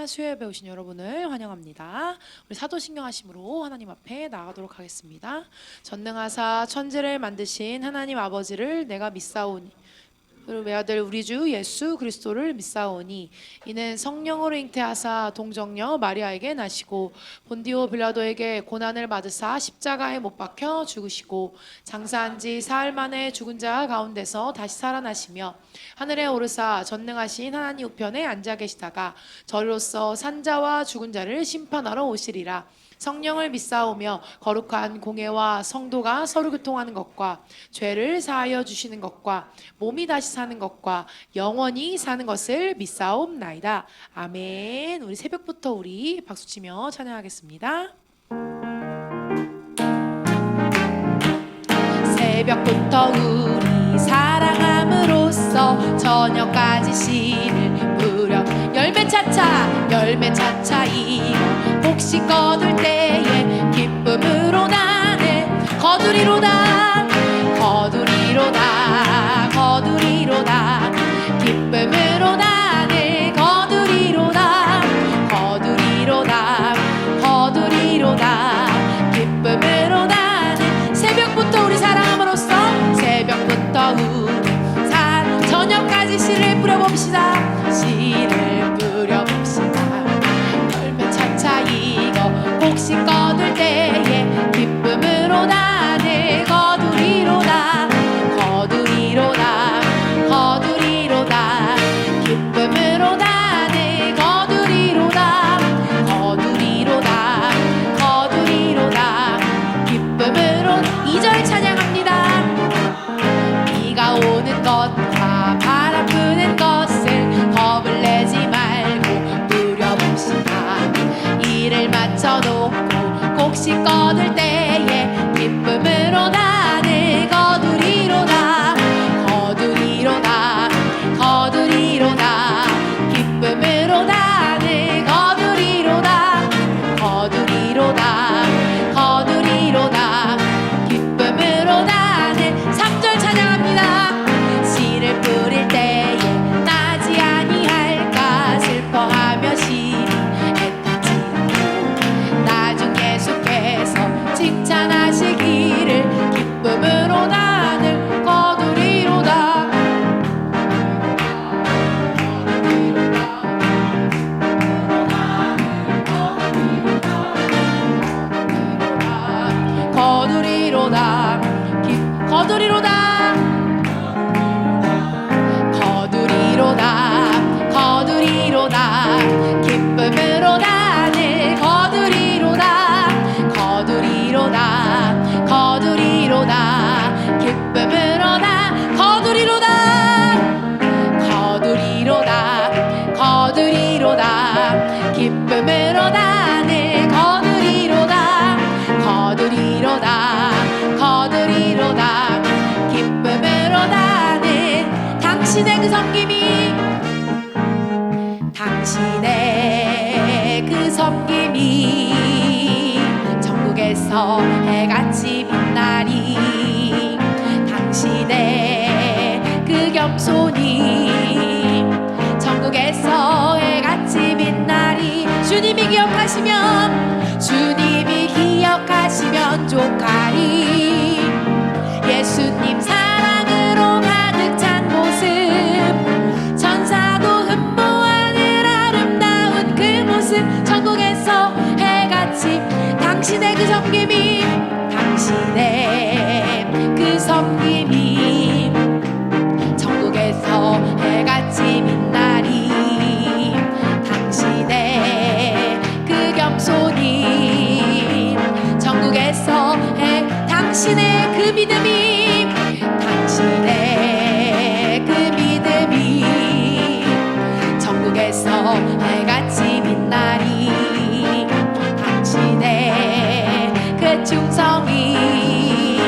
수요예배 오신 여러분을 환영합니다. 우리 사도신경 하심으로 하나님 앞에 나가도록 하겠습니다. 전능하사 천지를 만드신 하나님 아버지를 내가 믿사오니 그리고 외아들 우리 주 예수 그리스도를 믿사오니 이는 성령으로 잉태하사 동정녀 마리아에게 나시고 본디오 빌라도에게 고난을 받으사 십자가에 못 박혀 죽으시고 장사한 지 사흘 만에 죽은 자 가운데서 다시 살아나시며 하늘에 오르사 전능하신 하나님 우편에 앉아 계시다가 저리로서 산자와 죽은 자를 심판하러 오시리라. 성령을 믿사오며 거룩한 공예와 성도가 서로 교통하는 것과 죄를 사하여 주시는 것과 몸이 다시 사는 것과 영원히 사는 것을 믿사옵나이다. 아멘. 우리 새벽부터 우리 박수치며 찬양하겠습니다. 새벽부터 우리 사랑함으로써 저녁까지 씨를 뿌려 열매 차차 이고 곡식 거둘 때에 기쁨으로 나는 거두리로다 기쁨으로 나는 거두리로다 기쁨으로 나는 새벽부터 우리 사랑함으로써 새벽부터 우리 저녁까지 씨를 뿌려봅시다. 씨를 뿌려봅시다. 열매 차차 이거 곡식 거둘 때에 기쁨으로 나는 거두리로다 기쁨으로 나는 거두리로다 기쁨으로 2절 찬양합니다. 비가 오는 것과 바람 부는 것을 겁을 내지 말고 누려봅시다. 일을 마쳐놓고 곡식 거둘 때에 기쁨으로 나는 거두리로다 기쁨으로 나는 거두리로다 기쁨으로 나는 3절 찬양합니다. 씨를 뿌릴 때에 나지 아니할까 슬퍼하며 시리 애타지라. 나중 예수께서 칭찬하시기를 기쁨으로 나는 거두리로다 기쁨으로 나는 기쁨으로 나는 당신의 그 섬김이 천국에서 해같이 빛나리. 당신의 그 겸손이 천국에서 해같이 빛나리. 주님이 기억하시면 족하리. 예수님 사랑으로 가득 찬 모습 천사도 흠모하는 아름다운 그 모습 천국에서 해같이 당신의 그 섬김이 천국에서 해같이 빛나리. 당신의 그 겸손이 천국에서 당신의 그 믿음이 천국에서 해같이 빛나리. 당신의 그 충성이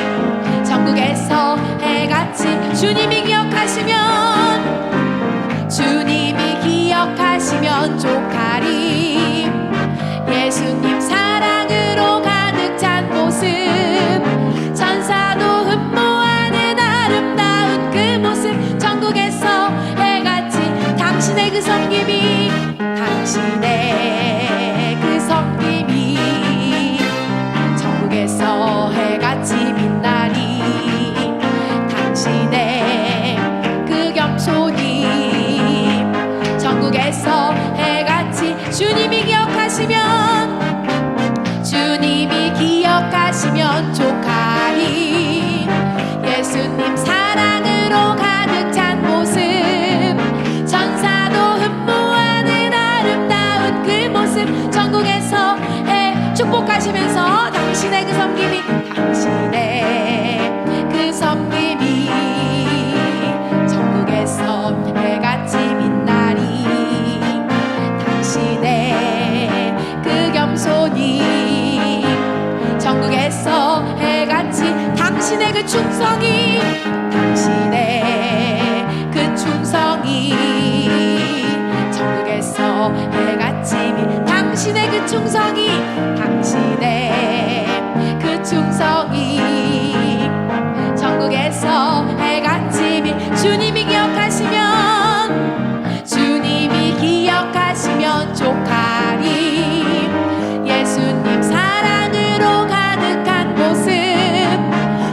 천국에서 해같이 주님이 기억하시면 족하리. 예수님 사랑으로 가득 찬 모습 천사도 흠모하는 아름다운 그 모습 천국에서 해같이 당신의 그 섬김이 당신의 그 충성이, 당신의 그 충성이 천국에서 해같이 빛, 당신의 그 충성이, 당신의 그 충성이 천국에서 해같이 빛. 주님이 기억하시면, 주님이 기억하시면 족하리. 예수님 사랑으로 가득한 모습,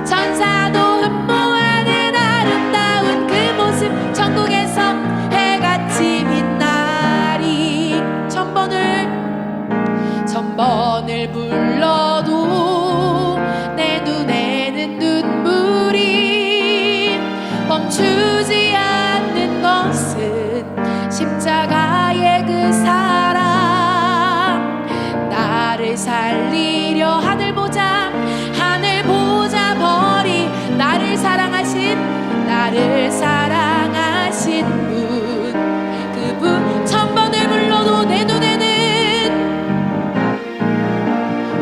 천사도 흠모하는 아름다운 그 모습, 천국에서 해같이 빛나리. 천번을 불러도 내 눈에는 눈물이 멈추지 않는 것은 십자가의 그 사랑. 나를 살리려 하늘 보자 버리, 나를 사랑하신 분, 그분. 천번을 불러도 내 눈에는,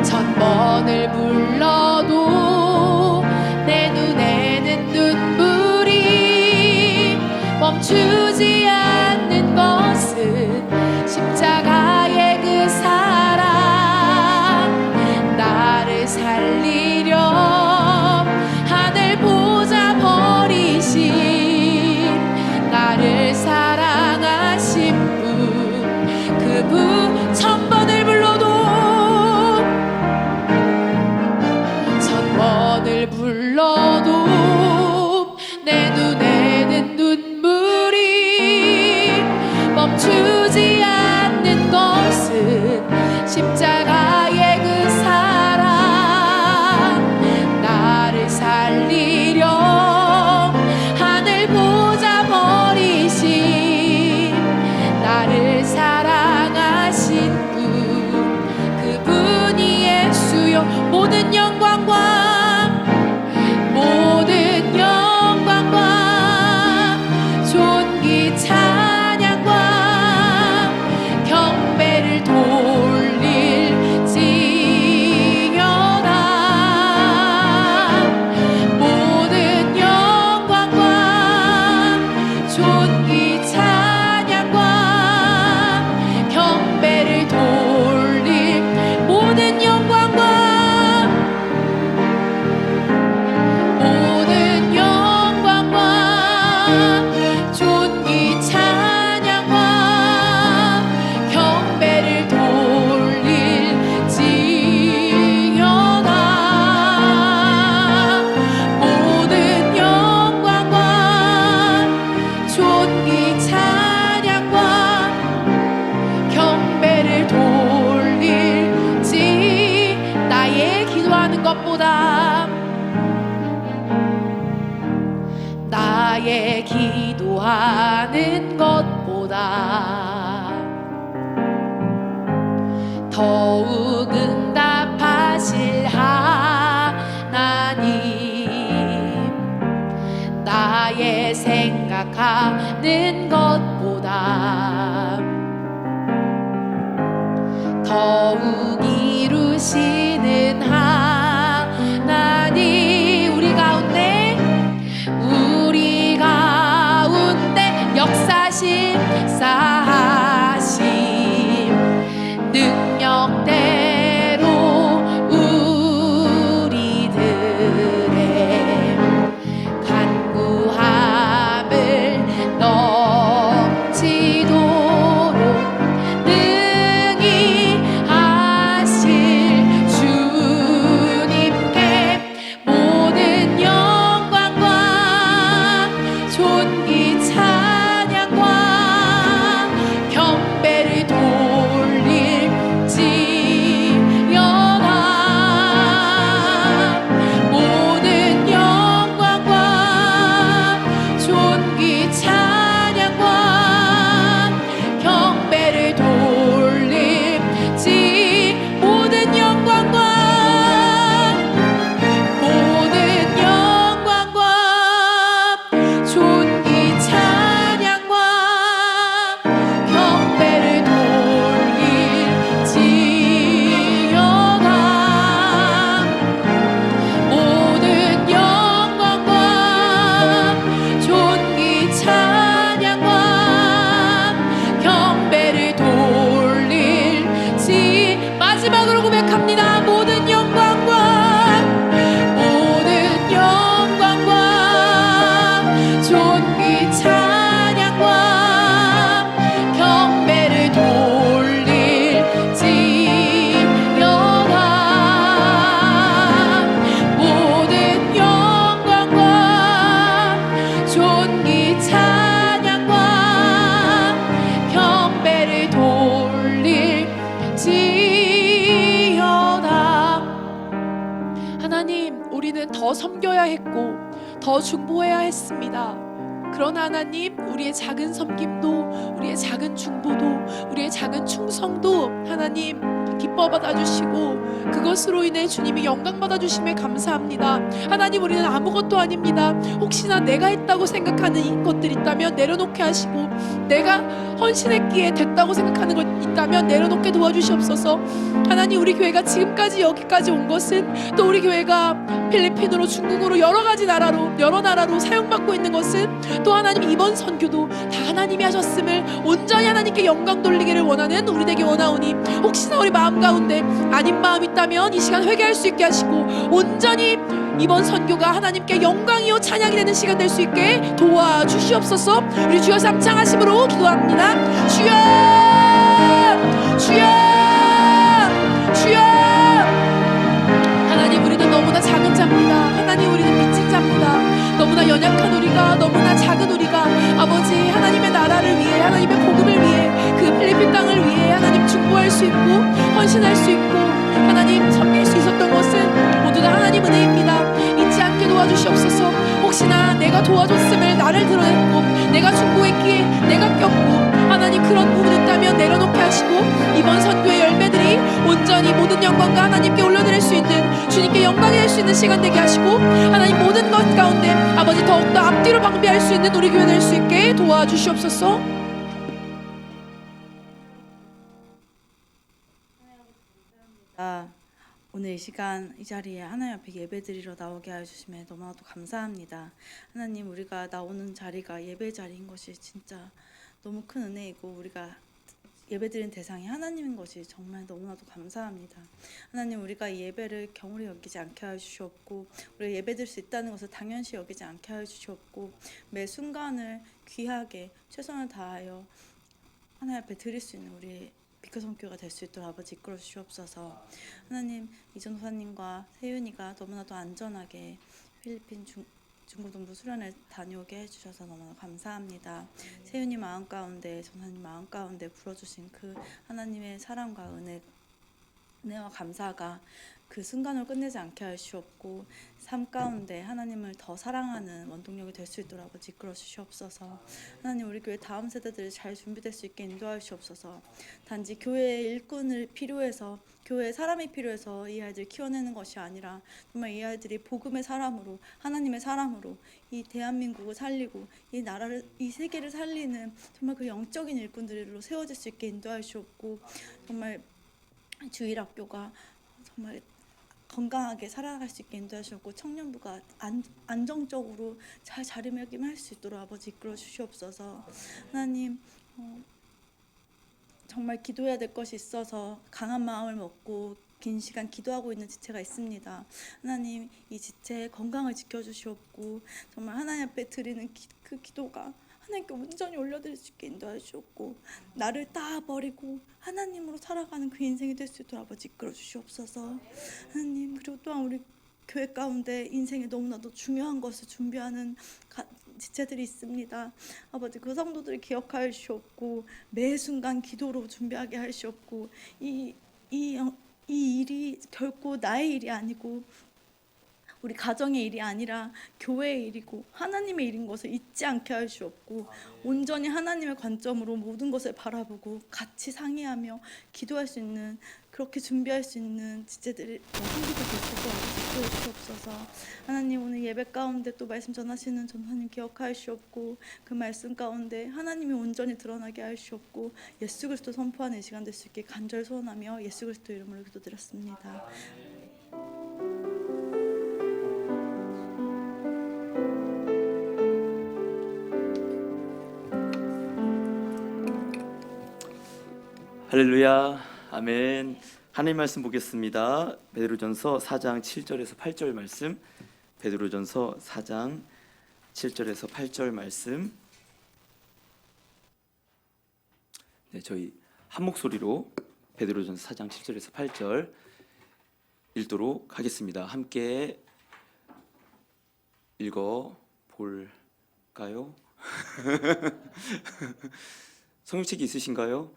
천번을 불러도 내 눈에는 눈물이 멈추지 않는 것은 십자가의 그 사랑. 나를 살리려 하늘 보자 버리신, 나를 사랑하신 분, 그분. 천번을 불러도, 천번을 불러도 내 눈에는 눈물이 멈추지 않는 것은 십자가의 그 사랑. 나를 살리려 하늘 보자 버리신, 나를 사랑하신 분, 그분이 예수여. 모든 영광과 존귀 찬양과 경배를 돌릴지어다. 모든 영광과 존귀 찬양과 경배를 돌릴, 모든 영광과 존귀 찬양과 경배를 돌릴지어다. 모든 영광과 존귀 찬양과 경배를 돌릴지. 나의 기도하는 것보다, 나의 기도하는 것보다 더욱 응답하실 하나님. 나의 생각하는 것보다 더욱 이루시는 하나님. 우리 가운데 역사심 사하심 능력대로 우리들의 간구함을 넘치도록 능히 우리는 더 섬겨야 했고 더 중보해야 했습니다. 그러나 하나님, 우리의 작은 섬김도, 우리의 작은 중보도, 우리의 작은 충성도 하나님 기뻐 받아주시고 그것으로 인해 주님이 영광 받아주심에 감사합니다. 하나님, 우리는 아무것도 아닙니다. 혹시나 내가 했다고 생각하는 이 것들 있다면 내려놓게 하시고, 내가 헌신했기에 됐다고 생각하는 것 있다면 내려놓게 도와주시옵소서. 하나님, 우리 교회가 지금까지 여기까지 온 것은, 또 우리 교회가 필리핀으로, 중국으로, 여러 나라로 사용받고 있는 것은, 또 하나님 이번 선교도 다 하나님이 하셨음을 온전히 하나님께 영광 돌리기를 원하는 우리 되기 원하오니, 혹시나 우리 마음 가운데 아닌 마음 있다면 이 시간 회개할 수 있게 하시고, 온전히 이번 선교가 하나님께 영광이요 찬양이 되는 시간 될 수 있게 도와주시옵소서. 우리 주여 삼창하심으로 기도합니다. 주여, 주여, 주여. 하나님, 우리는 너무나 작은 자입니다. 하나님, 우리는 빚진 자입니다. 너무나 연약한 우리가, 너무나 작은 우리가 아버지 하나님의 나라를 위해, 하나님의 복음을 위해, 그 필리핀 땅을 위해 하나님 중보할 수 있고 헌신할 수 있고 하나님 섬길 수 있었던 것은 모두 다 하나님 은혜입니다. 잊지 않게 도와주시옵소서. 혹시나 내가 도와줬음을 나를 드러냈고, 내가 중보했기에 내가 꼈고, 하나님 그런 부분 있다면 내려놓게 하시고, 이번 선교의 열매들이 온전히 모든 영광과 하나님께 올려드릴 수 있는, 주님께 영광이 될 수 있는 시간 되게 하시고, 하나님 모든 것 가운데 아버지 더욱더 앞뒤로 방비할 수 있는 우리 교회 될 수 있게 도와주시옵소서. 오늘 이 시간 이 자리에 하나님 앞에 예배드리러 나오게 해주심에 너무나도 감사합니다. 하나님, 우리가 나오는 자리가 예배 자리인 것이 진짜 너무 큰 은혜이고, 우리가 예배드린 대상이 하나님인 것이 정말 너무나도 감사합니다. 하나님, 우리가 이 예배를 경홀히 여기지 않게 하여 주시옵고, 우리가 예배드릴 수 있다는 것을 당연시 여기지 않게 하여 주시옵고, 매 순간을 귀하게 최선을 다하여 하나님 앞에 드릴 수 있는 우리 비크 선교가 될 수 있도록 아버지 이끌어 주시옵소서. 하나님, 이전도사님과 세윤이가 너무나도 안전하게 필리핀 중고등부 수련을 다녀오게 해주셔서 너무나 감사합니다. 세윤이 마음 가운데, 전사님 마음 가운데 불어주신 그 하나님의 사랑과 은혜와 감사가 그 순간을 끝내지 않게 하시옵고, 삶 가운데 하나님을 더 사랑하는 원동력이 될 수 있도록 아버지 이끌어 주시옵소서. 하나님, 우리 교회 다음 세대들이 잘 준비될 수 있게 인도하여 주옵소서. 단지 교회의 일꾼을 필요해서, 교회에 사람이 필요해서 이 아이들 키워내는 것이 아니라, 정말 이 아이들이 복음의 사람으로, 하나님의 사람으로 이 대한민국을 살리고 이 나라를, 이 세계를 살리는 정말 그 영적인 일꾼들로 세워질 수 있게 인도하여 주옵고, 정말 주일학교가 정말 건강하게 살아갈 수 있게 인도하셨고, 청년부가 안정적으로 잘 자리매김할 수 있도록 아버지 이끌어 주시옵소서. 하나님, 정말 기도해야 될 것이 있어서 강한 마음을 먹고 긴 시간 기도하고 있는 지체가 있습니다. 하나님, 이 지체의 건강을 지켜주시옵고, 정말 하나님 앞에 드리는 그 기도가 하나님께 온전히 올려드릴 수 있게 인도해 주옵고, 나를 다 버리고 하나님으로 살아가는 그 인생이 될 수 있도록 아버지 이끌어 주시옵소서. 하나님, 그리고 또한 우리 교회 가운데 인생에 너무나도 중요한 것을 준비하는 지체들이 있습니다. 아버지, 그 성도들을 기억하여 주시옵고, 매 순간 기도로 준비하게 하시옵고, 이 일이 결코 나의 일이 아니고 우리 가정의 일이 아니라 교회의 일이고 하나님의 일인 것을 잊지 않게 할 수 없고, 온전히 하나님의 관점으로 모든 것을 바라보고 같이 상의하며 기도할 수 있는, 그렇게 준비할 수 있는 지체들이 성도들 될 수 없어서, 하나님, 오늘 예배 가운데 또 말씀 전하시는 전사님 기억하여 주옵고, 그 말씀 가운데 하나님이 온전히 드러나게 하여 주옵고, 예수 그리스도 선포하는 시간 될 수 있게 간절히 소원하며 예수 그리스도 이름으로 기도드렸습니다. 할렐루야, 아멘. 하나님 말씀 보겠습니다. 베드로전서 4장 7절에서 8절 말씀. 베드로전서 4장 7절에서 8절 말씀. 네, 저희 한 목소리로 베드로전서 4장 7절에서 8절 읽도록 하겠습니다. 함께 읽어 볼까요? 성경책이 있으신가요?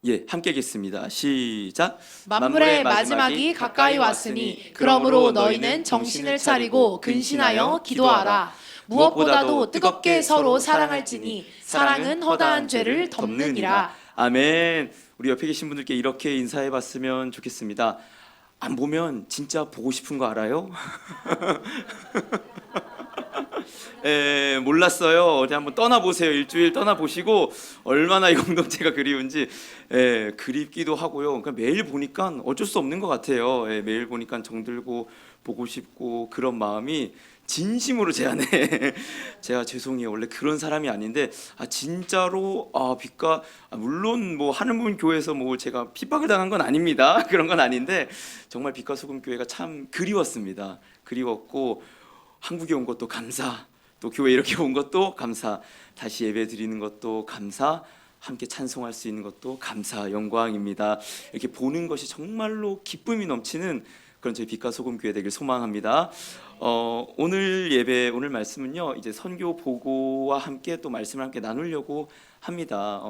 예, 함께 읽겠습니다. 시작. 만물의 마지막이 가까이 왔으니 그러므로 너희는 정신을 차리고 근신하여 기도하라. 무엇보다도 뜨겁게 서로 사랑할지니 사랑은 허다한 죄를 덮느니라. 아멘. 우리 옆에 계신 분들께 이렇게 인사해봤으면 좋겠습니다. 안 보면 진짜 보고 싶은 거 알아요? 몰랐어요. 어디 한번 떠나보세요. 일주일 떠나보시고 얼마나 이 공동체가 그리운지 그립기도 하고요. 그러니까 매일 보니까 어쩔 수 없는 것 같아요. 매일 보니까 정들고 보고 싶고 그런 마음이 진심으로 제 안에 제가 죄송해요. 원래 그런 사람이 아닌데 진짜로 빛과 물론 뭐 하늘문 교회에서 뭐 제가 핍박을 당한 건 아닙니다. 그런 건 아닌데 정말 빛과 소금 교회가 참 그리웠습니다. 그리웠고 한국에 온 것도 감사, 또 교회 이렇게 온 것도 감사, 다시 예배 드리는 것도 감사, 함께 찬송할 수 있는 것도 감사, 영광입니다. 이렇게 보는 것이 정말로 기쁨이 넘치는 그런 저희 빛과 소금 교회 되길 소망합니다. 오늘 예배, 오늘 말씀은요, 이제 선교 보고와 함께 또 말씀을 함께 나누려고 합니다.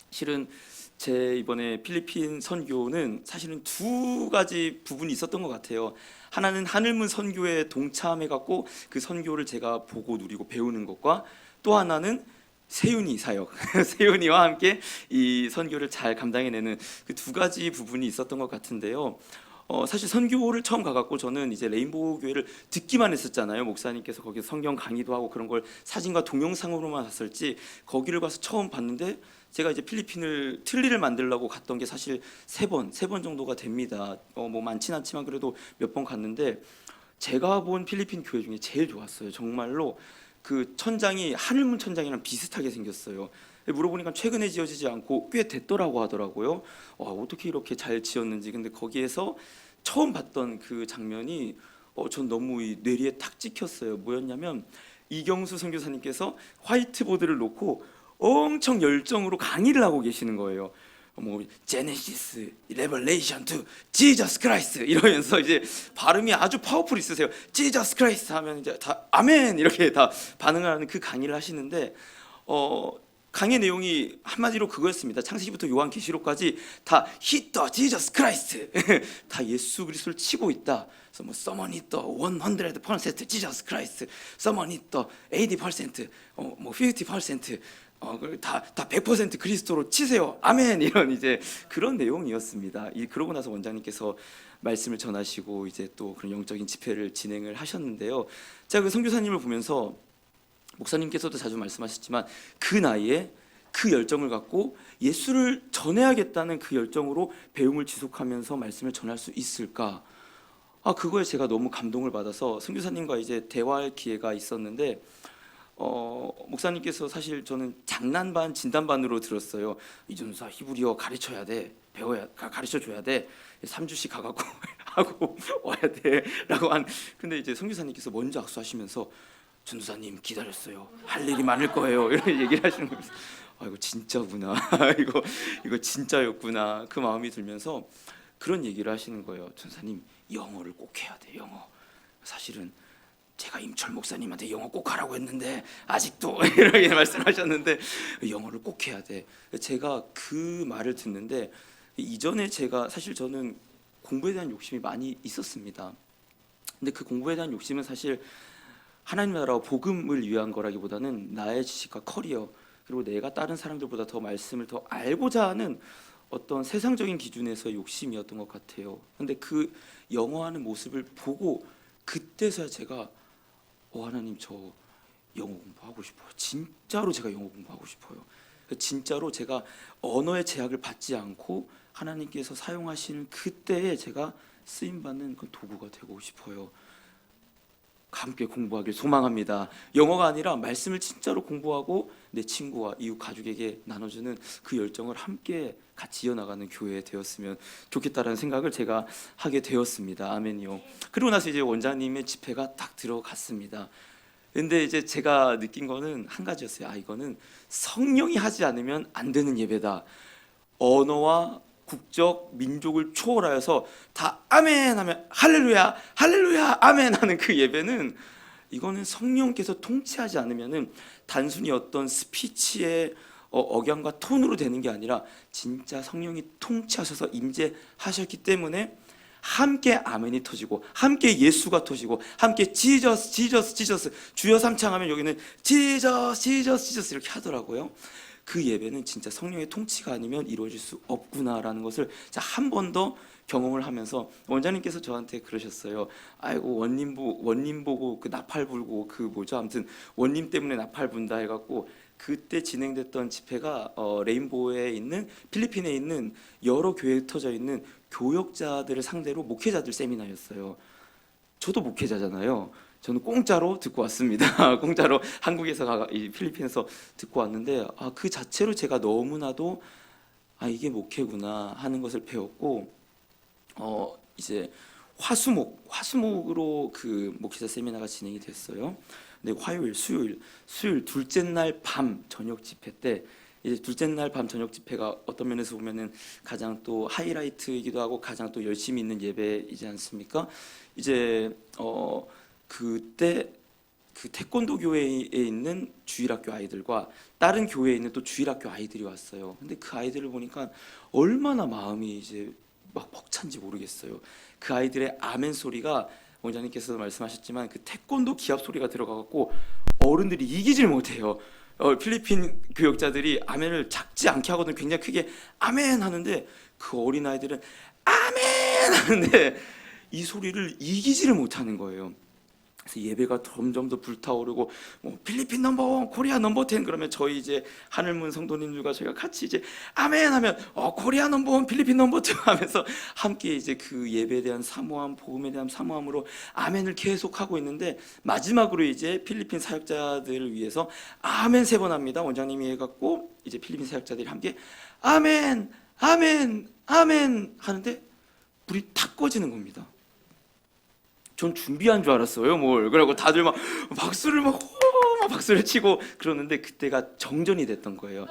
실은 제 이번에 필리핀 선교는 사실은 두 가지 부분이 있었던 것 같아요. 하나는 하늘문 선교에 동참해갖고 그 선교를 제가 보고 누리고 배우는 것과 또 하나는 세윤이 사역, 세윤이와 함께 이 선교를 잘 감당해내는 그 두 가지 부분이 있었던 것 같은데요. 사실 선교를 처음 가갖고 저는 이제 레인보우 교회를 듣기만 했었잖아요. 목사님께서 거기서 성경 강의도 하고 그런 걸 사진과 동영상으로만 봤을지 거기를 가서 처음 봤는데 제가 이제 필리핀을 틀니를 만들려고 갔던 게 사실 세 번 정도가 됩니다. 뭐 많진 않지만 그래도 몇 번 갔는데 제가 본 필리핀 교회 중에 제일 좋았어요. 정말로 그 천장이 하늘문 천장이랑 비슷하게 생겼어요. 물어보니까 최근에 지어지지 않고 꽤 됐더라고 하더라고요. 어떻게 이렇게 잘 지었는지. 근데 거기에서 처음 봤던 그 장면이 전 너무 이 뇌리에 탁 찍혔어요. 뭐였냐면 이경수 선교사님께서 화이트보드를 놓고 엄청 열정으로 강의를 하고 계시는 거예요. 뭐 제네시스, 레벨레이션 투 지저스 크라이스트 이러면서 이제 발음이 아주 파워풀 있으세요. 지저스 크라이스트 하면 이제 다 아멘 이렇게 다 반응을 하는 그 강의를 하시는데 강의 내용이 한마디로 그거였습니다. 창세기부터 요한계시록까지 다 히터 지저스 크라이스트 다 예수 그리스도를 치고 있다. 그래서 뭐 someone hit the 100% 지저스 크라이스트, someone hit the 80%, 뭐 50%, 다 100% 그리스도로 치세요. 아멘 이런 이제 그런 내용이었습니다. 그러고 나서 원장님께서 말씀을 전하시고 이제 또 그런 영적인 집회를 진행을 하셨는데요. 제가 그 선교사님을 보면서 목사님께서도 자주 말씀하셨지만 그 나이에 그 열정을 갖고 예수를 전해야겠다는 그 열정으로 배움을 지속하면서 말씀을 전할 수 있을까? 그거에 제가 너무 감동을 받아서 선교사님과 이제 대화할 기회가 있었는데 목사님께서 사실 저는 장난 반 진담 반으로 들었어요. 이준사 히브리어 가르쳐야 돼, 가르쳐 줘야 돼, 3주씩 가갖고 하고 와야 돼라고 근데 이제 선교사님께서 먼저 악수하시면서 전도사님 기다렸어요. 할 일이 많을 거예요. 이런 얘기를 하시는 거예요. 이거 진짜구나. 이거 진짜였구나. 그 마음이 들면서 그런 얘기를 하시는 거예요. 전도사님 영어를 꼭 해야 돼. 영어. 사실은 제가 임철 목사님한테 영어 꼭 하라고 했는데 아직도 이렇게 말씀하셨는데 영어를 꼭 해야 돼. 제가 그 말을 듣는데 이전에 제가 사실 저는 공부에 대한 욕심이 많이 있었습니다. 근데 그 공부에 대한 욕심은 사실 하나님 나라와 복음을 위한 거라기보다는 나의 지식과 커리어 그리고 내가 다른 사람들보다 더 말씀을 더 알고자 하는 어떤 세상적인 기준에서 욕심이었던 것 같아요. 근데 그 영어하는 모습을 보고 그때서야 제가 하나님 저 영어 공부하고 싶어요. 진짜로 제가 영어 공부하고 싶어요. 진짜로 제가 언어의 제약을 받지 않고 하나님께서 사용하시는 그때에 제가 쓰임받는 그 도구가 되고 싶어요. 함께 공부하길 소망합니다. 영어가 아니라 말씀을 진짜로 공부하고 내 친구와 이웃 가족에게 나눠주는 그 열정을 함께 같이 이어나가는 교회 되었으면 좋겠다라는 생각을 제가 하게 되었습니다. 아멘이요. 그리고 나서 이제 원장님의 집회가 딱 들어갔습니다. 근데 이제 제가 느낀 거는 한 가지였어요. 이거는 성령이 하지 않으면 안 되는 예배다. 언어와 국적, 민족을 초월하여서 다 아멘 하면 할렐루야, 할렐루야, 아멘 하는 그 예배는 이거는 성령께서 통치하지 않으면은 단순히 어떤 스피치의 억양과 톤으로 되는 게 아니라 진짜 성령이 통치하셔서 임재하셨기 때문에 함께 아멘이 터지고 함께 예수가 터지고 함께 지저스 지저스 지저스 주여 삼창하면 여기는 지저스 지저스 지저스 이렇게 하더라고요. 그 예배는 진짜 성령의 통치가 아니면 이루어질 수 없구나라는 것을 한 번 더 경험을 하면서 원장님께서 저한테 그러셨어요. 아이고 원님 보고 그 나팔 불고 그 뭐죠? 아무튼 원님 때문에 나팔 분다 해갖고 그때 진행됐던 집회가 레인보우에 있는 필리핀에 있는 여러 교회에 흩어져 있는 교역자들을 상대로 목회자들 세미나였어요. 저도 목회자잖아요. 저는 공짜로 듣고 왔습니다. 공짜로 한국에서 이 필리핀에서 듣고 왔는데 그 자체로 제가 너무나도 이게 목회구나 하는 것을 배웠고 이제 화수목으로 그 목회자 세미나가 진행이 됐어요. 근데 화요일, 수요일 둘째 날 밤 저녁 집회 때 이제 둘째 날 밤 저녁 집회가 어떤 면에서 보면은 가장 또 하이라이트이기도 하고 가장 또 열심히 있는 예배이지 않습니까? 이제 그때 그 태권도 교회에 있는 주일학교 아이들과 다른 교회에 있는 또 주일학교 아이들이 왔어요. 근데 그 아이들을 보니까 얼마나 마음이 이제 막 벅찬지 모르겠어요. 그 아이들의 아멘 소리가 원장님께서도 말씀하셨지만 그 태권도 기합 소리가 들어가갖고 어른들이 이기질 못해요. 필리핀 교역자들이 아멘을 작지 않게 하거든. 굉장히 크게 아멘 하는데 그 어린 아이들은 아멘 하는데 이 소리를 이기지를 못하는 거예요. 그래서 예배가 점점 더 불타오르고 필리핀 넘버원, 코리아 넘버 10 그러면 저희 이제 하늘문 성도님들과 저희가 같이 이제 아멘 하면 코리아 넘버원, 필리핀 넘버 2 하면서 함께 이제 그 예배에 대한 사모함, 복음에 대한 사모함으로 아멘을 계속 하고 있는데 마지막으로 이제 필리핀 사역자들을 위해서 아멘 3번 합니다. 원장님이 해갖고 이제 필리핀 사역자들이 함께 아멘, 아멘, 아멘 하는데 불이 탁 꺼지는 겁니다. 전 준비한 줄 알았어요. 그래갖고 다들 막 박수를 막 박수를 치고 그러는데 그때가 정전이 됐던 거예요.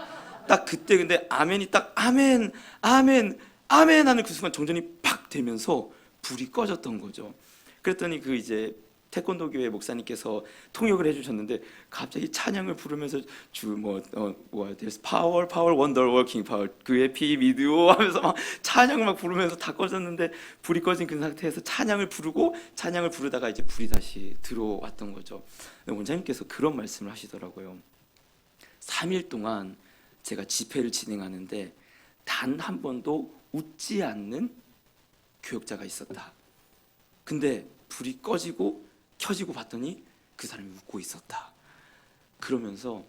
딱 그때 근데 아멘이 딱 아멘 아멘 아멘 하는 그 순간 정전이 팍 되면서 불이 꺼졌던 거죠. 그랬더니 그 이제 태권도 교회 목사님께서 통역을 해주셨는데 갑자기 찬양을 부르면서 There's power, power, wonder working power. 그의 피 믿으오 하면서 막 찬양을 막 부르면서 다 꺼졌는데 불이 꺼진 그 상태에서 찬양을 부르다가 이제 불이 다시 들어왔던 거죠. 원장님께서 그런 말씀을 하시더라고요. 3일 동안 제가 집회를 진행하는데 단 한 번도 웃지 않는 교역자가 있었다. 근데 불이 꺼지고 켜지고 봤더니 그 사람이 웃고 있었다. 그러면서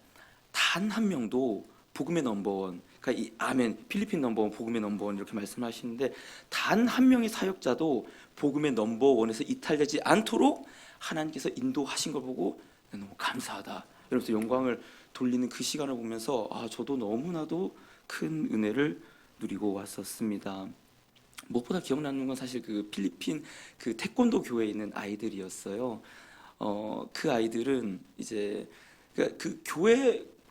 단 한 명도 복음의 넘버원, 그러니까 이 아멘, 필리핀 넘버원, 복음의 넘버원 이렇게 말씀하시는데 단 한 명의 사역자도 복음의 넘버원에서 이탈되지 않도록 하나님께서 인도하신 걸 보고 너무 감사하다. 이러면서 영광을 돌리는 그 시간을 보면서 저도 너무나도 큰 은혜를 누리고 왔었습니다. 무엇보다 기억나는 건 사실 그 필리핀 그 태권도 교회에 있는 아이들이었어요. 그 아이들은 이제 그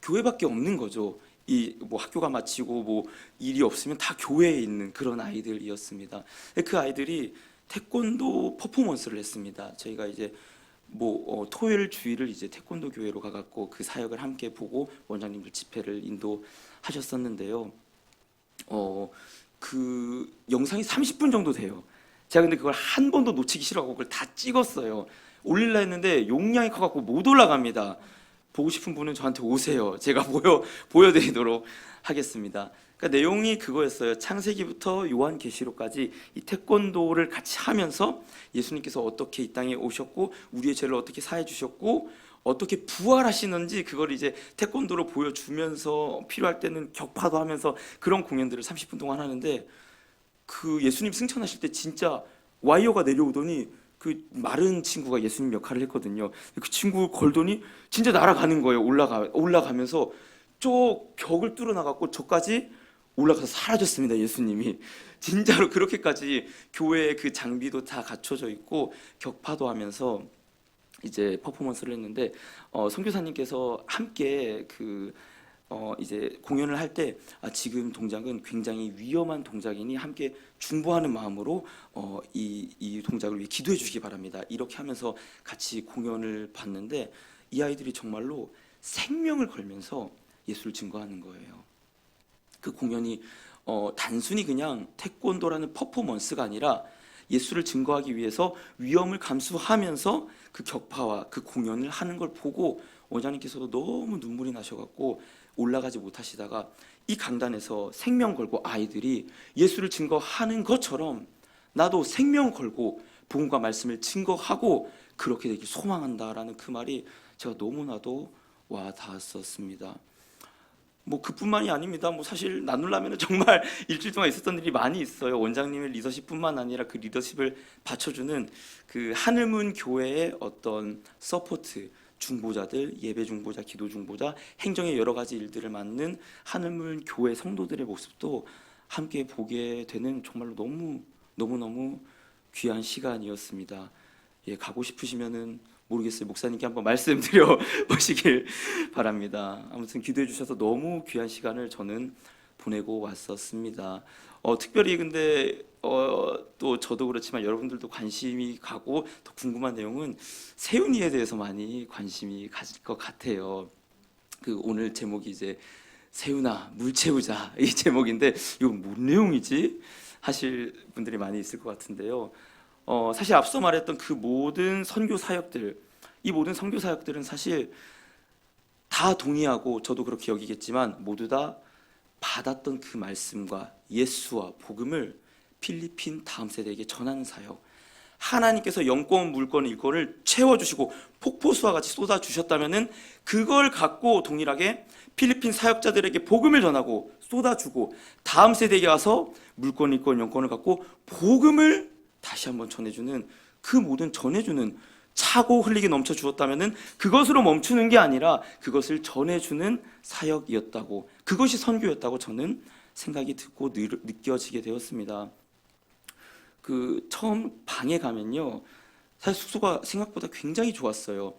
교회밖에 없는 거죠. 이 학교가 마치고 일이 없으면 다 교회에 있는 그런 아이들이었습니다. 그 아이들이 태권도 퍼포먼스를 했습니다. 저희가 이제 토요일 주일을 이제 태권도 교회로 가갖고 그 사역을 함께 보고 원장님들 집회를 인도하셨었는데요. 그 영상이 30분 정도 돼요. 제가 근데 그걸 한 번도 놓치기 싫어하고 그걸 다 찍었어요. 올리려 했는데 용량이 커갖고 못 올라갑니다. 보고 싶은 분은 저한테 오세요. 제가 보여드리도록 하겠습니다. 그러니까 내용이 그거였어요. 창세기부터 요한계시록까지 이 태권도를 같이 하면서 예수님께서 어떻게 이 땅에 오셨고 우리의 죄를 어떻게 사해 주셨고 어떻게 부활하시는지 그걸 이제 태권도로 보여주면서 필요할 때는 격파도 하면서 그런 공연들을 30분 동안 하는데 그 예수님 승천하실 때 진짜 와이어가 내려오더니 그 마른 친구가 예수님 역할을 했거든요. 그 친구 걸더니 진짜 날아가는 거예요. 올라가면서 저 벽을 뚫어 나갔고 저까지 올라가서 사라졌습니다. 예수님이 진짜로 그렇게까지 교회의 그 장비도 다 갖춰져 있고 격파도 하면서 이제 퍼포먼스를 했는데 선교사님께서 함께 이제 공연을 할 때 지금 동작은 굉장히 위험한 동작이니 함께 중보하는 마음으로 이 동작을 위해 기도해 주시기 바랍니다. 이렇게 하면서 같이 공연을 봤는데 이 아이들이 정말로 생명을 걸면서 예수를 증거하는 거예요. 그 공연이 단순히 그냥 태권도라는 퍼포먼스가 아니라 예수를 증거하기 위해서 위험을 감수하면서 그 격파와 그 공연을 하는 걸 보고 원장님께서도 너무 눈물이 나셔갖고 올라가지 못하시다가 이 강단에서 생명 걸고 아이들이 예수를 증거하는 것처럼 나도 생명 걸고 복음과 말씀을 증거하고 그렇게 되길 소망한다라는 그 말이 제가 너무나도 와 닿았었습니다. 뭐 그뿐만이 아닙니다. 뭐 사실 나누려면 정말 일주일 동안 있었던 일이 많이 있어요. 원장님의 리더십뿐만 아니라 그 리더십을 받쳐주는 그 하늘문 교회의 어떤 서포트, 중보자들, 예배 중보자, 기도 중보자, 행정의 여러 가지 일들을 맡는 하늘문 교회 성도들의 모습도 함께 보게 되는 정말로 너무 귀한 시간이었습니다. 예, 가고 싶으시면은 모르겠어요. 목사님께 한번 말씀드려 보시길 바랍니다. 아무튼 기도해 주셔서 너무 귀한 시간을 저는 보내고 왔었습니다. 특별히 근데 또 저도 그렇지만 여러분들도 관심이 가고 더 궁금한 내용은 세훈이에 대해서 많이 관심이 가질 것 같아요. 그 오늘 제목이 이제 세훈아 물 채우자 이 제목인데 이거 뭔 내용이지 하실 분들이 많이 있을 것 같은데요. 사실 앞서 말했던 그 모든 선교 사역들, 이 모든 선교 사역들은 사실 다 동의하고 저도 그렇게 여기겠지만 모두 다 받았던 그 말씀과 예수와 복음을 필리핀 다음 세대에게 전하는 사역. 하나님께서 영권, 물권, 일권을 채워주시고 폭포수와 같이 쏟아주셨다면은 그걸 갖고 동일하게 필리핀 사역자들에게 복음을 전하고 쏟아주고 다음 세대에게 와서 물권, 일권, 영권을 갖고 복음을 다시 한번 전해주는 그 모든 전해주는 차고 흘리게 넘쳐 주었다면은 그것으로 멈추는 게 아니라 그것을 전해주는 사역이었다고, 그것이 선교였다고 저는 생각이 듣고 느껴지게 되었습니다. 그 처음 방에 가면요, 사실 숙소가 생각보다 굉장히 좋았어요.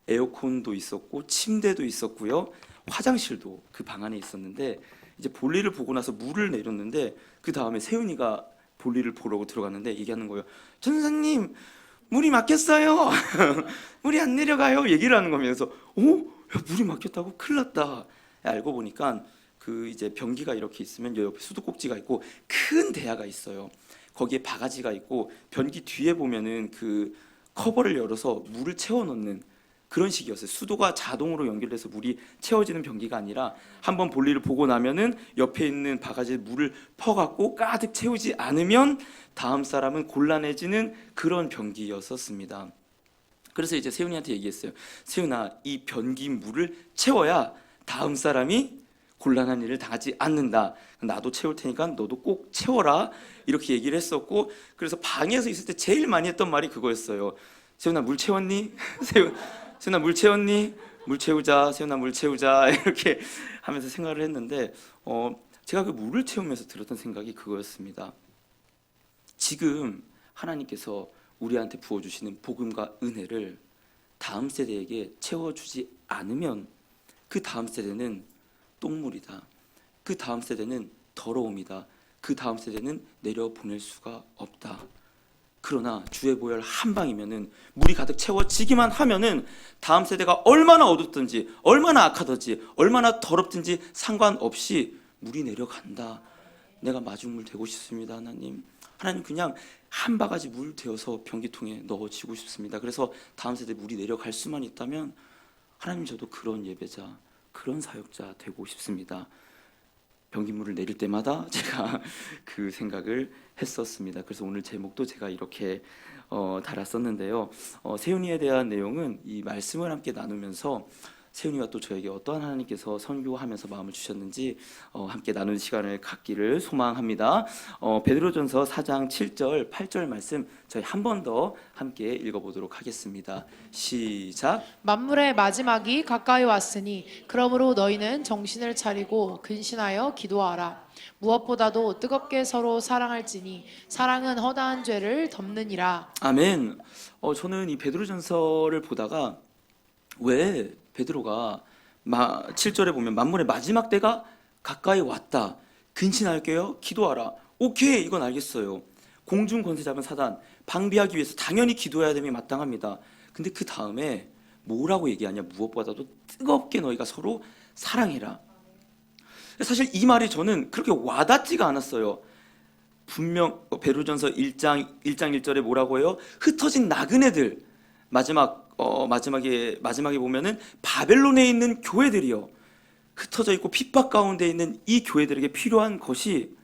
에어컨도 있었고 침대도 있었고요, 화장실도 그 방 안에 있었는데 이제 볼일을 보고 나서 물을 내렸는데 그 다음에 세훈이가 볼일을 보려고 들어갔는데 얘기하는 거예요. 전사님 물이 막혔어요. 물이 안 내려가요. 얘기를 하는 거면서 야, 물이 막혔다고? 큰일 났다. 알고 보니까 그 이제 변기가 이렇게 있으면 옆에 수도꼭지가 있고 큰 대야가 있어요. 거기에 바가지가 있고 변기 뒤에 보면은 그 커버를 열어서 물을 채워 넣는 그런 식이었어요. 수도가 자동으로 연결돼서 물이 채워지는 변기가 아니라 한번 볼일을 보고 나면은 옆에 있는 바가지에 물을 퍼갖고 가득 채우지 않으면 다음 사람은 곤란해지는 그런 변기였었습니다. 그래서 이제 세훈이한테 얘기했어요. 세훈아, 이 변기 물을 채워야 다음 사람이 곤란한 일을 당하지 않는다. 나도 채울 테니까 너도 꼭 채워라. 이렇게 얘기를 했었고, 그래서 방에서 있을 때 제일 많이 했던 말이 그거였어요. 세훈아 물 채웠니? 세훈아 물 채웠니? 물 채우자. 세훈아 물 채우자. 이렇게 하면서 생각을 했는데 제가 그 물을 채우면서 들었던 생각이 그거였습니다. 지금 하나님께서 우리한테 부어주시는 복음과 은혜를 다음 세대에게 채워주지 않으면 그 다음 세대는 똥물이다. 그 다음 세대는 더러움이다. 그 다음 세대는 내려보낼 수가 없다. 그러나 주의 보혈 한 방이면은 물이 가득 채워지기만 하면은 다음 세대가 얼마나 어둡든지 얼마나 악하든지 얼마나 더럽든지 상관없이 물이 내려간다. 내가 마중물 되고 싶습니다. 하나님 그냥 한 바가지 물 되어서 변기통에 넣어지고 싶습니다. 그래서 다음 세대 물이 내려갈 수만 있다면 하나님 저도 그런 예배자, 그런 사역자 되고 싶습니다. 변기물을 내릴 때마다 제가 그 생각을 했었습니다. 그래서 오늘 제목도 제가 이렇게 달았었는데요. 세훈이에 대한 내용은 이 말씀을 함께 나누면서 세훈이와 또 저에게 어떠한 하나님께서 선교하면서 마음을 주셨는지 함께 나누는 시간을 갖기를 소망합니다. 베드로전서 4장 7절 8절 말씀 저희 한 번 더 함께 읽어보도록 하겠습니다. 시작. 만물의 마지막이 가까이 왔으니 그러므로 너희는 정신을 차리고 근신하여 기도하라. 무엇보다도 뜨겁게 서로 사랑할지니 사랑은 허다한 죄를 덮느니라. 아멘. 저는 이 베드로전서를 보다가 왜 베드로가 7절에 보면 만물의 마지막 때가 가까이 왔다. 근신할게요. 기도하라. 오케이, 이건 알겠어요. 공중 권세 잡은 사단 방비하기 위해서 당연히 기도해야 됨이 마땅합니다. 근데 그 다음에 뭐라고 얘기하냐? 무엇보다도 뜨겁게 너희가 서로 사랑해라. 사실 이 말이 저는 그렇게 와닿지가 않았어요. 분명 베드로전서 1장 1절에 뭐라고 해요? 흩어진 나그네들. 마지막에 보면은 바벨론에 있는 교회들이요, 흩어져 있고 핍박 가운데 있는 이 교회들에게 필요한 것이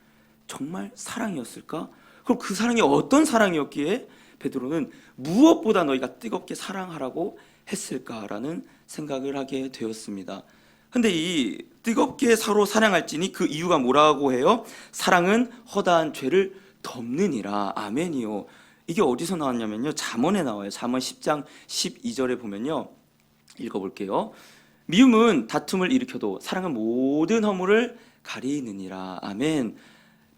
정말 사랑이었을까? 그럼 그 사랑이 어떤 사랑이었기에 베드로는 무엇보다 너희가 뜨겁게 사랑하라고 했을까라는 생각을 하게 되었습니다. 근데 이 뜨겁게 서로 사랑할지니 그 이유가 뭐라고 해요? 사랑은 허다한 죄를 덮느니라. 아멘이요. 이게 어디서 나왔냐면요, 잠언에 나와요. 잠언 10장 12절에 보면요, 읽어볼게요. 미움은 다툼을 일으켜도 사랑은 모든 허물을 가리느니라. 아멘.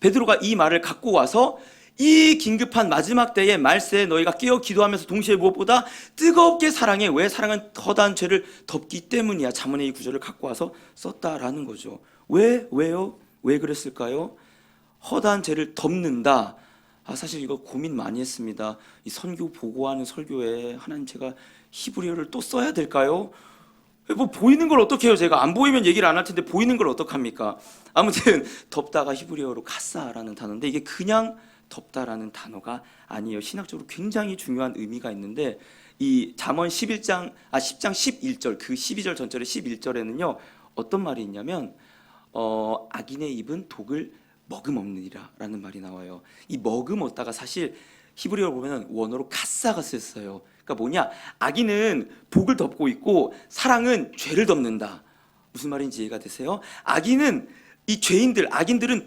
베드로가 이 말을 갖고 와서 이 긴급한 마지막 때에 말세에 너희가 깨어 기도하면서 동시에 무엇보다 뜨겁게 사랑해. 왜? 사랑은 허다한 죄를 덮기 때문이야. 잠언의 이 구절을 갖고 와서 썼다라는 거죠. 왜요? 왜 그랬을까요? 허다한 죄를 덮는다. 사실 이거 고민 많이 했습니다. 이 선교 보고하는 설교에 하나님, 제가 히브리어를 또 써야 될까요? 뭐 보이는 걸 어떻게 해요? 제가 안 보이면 얘기를 안 할 텐데 보이는 걸 어떡합니까? 아무튼 덮다가 히브리어로 카사라는 단어인데, 이게 그냥 덮다라는 단어가 아니에요. 신학적으로 굉장히 중요한 의미가 있는데, 이 잠언 10장 11절, 그 12절 전절의 11절에는요 어떤 말이 있냐면 악인의 입은 독을 머금없느니라 라는 말이 나와요. 이 머금었다가 사실 히브리어로 보면 원어로 카사가 쓰였어요. 그러니까 뭐냐, 악인은 복을 덮고 있고 사랑은 죄를 덮는다. 무슨 말인지 이해가 되세요? 악인들은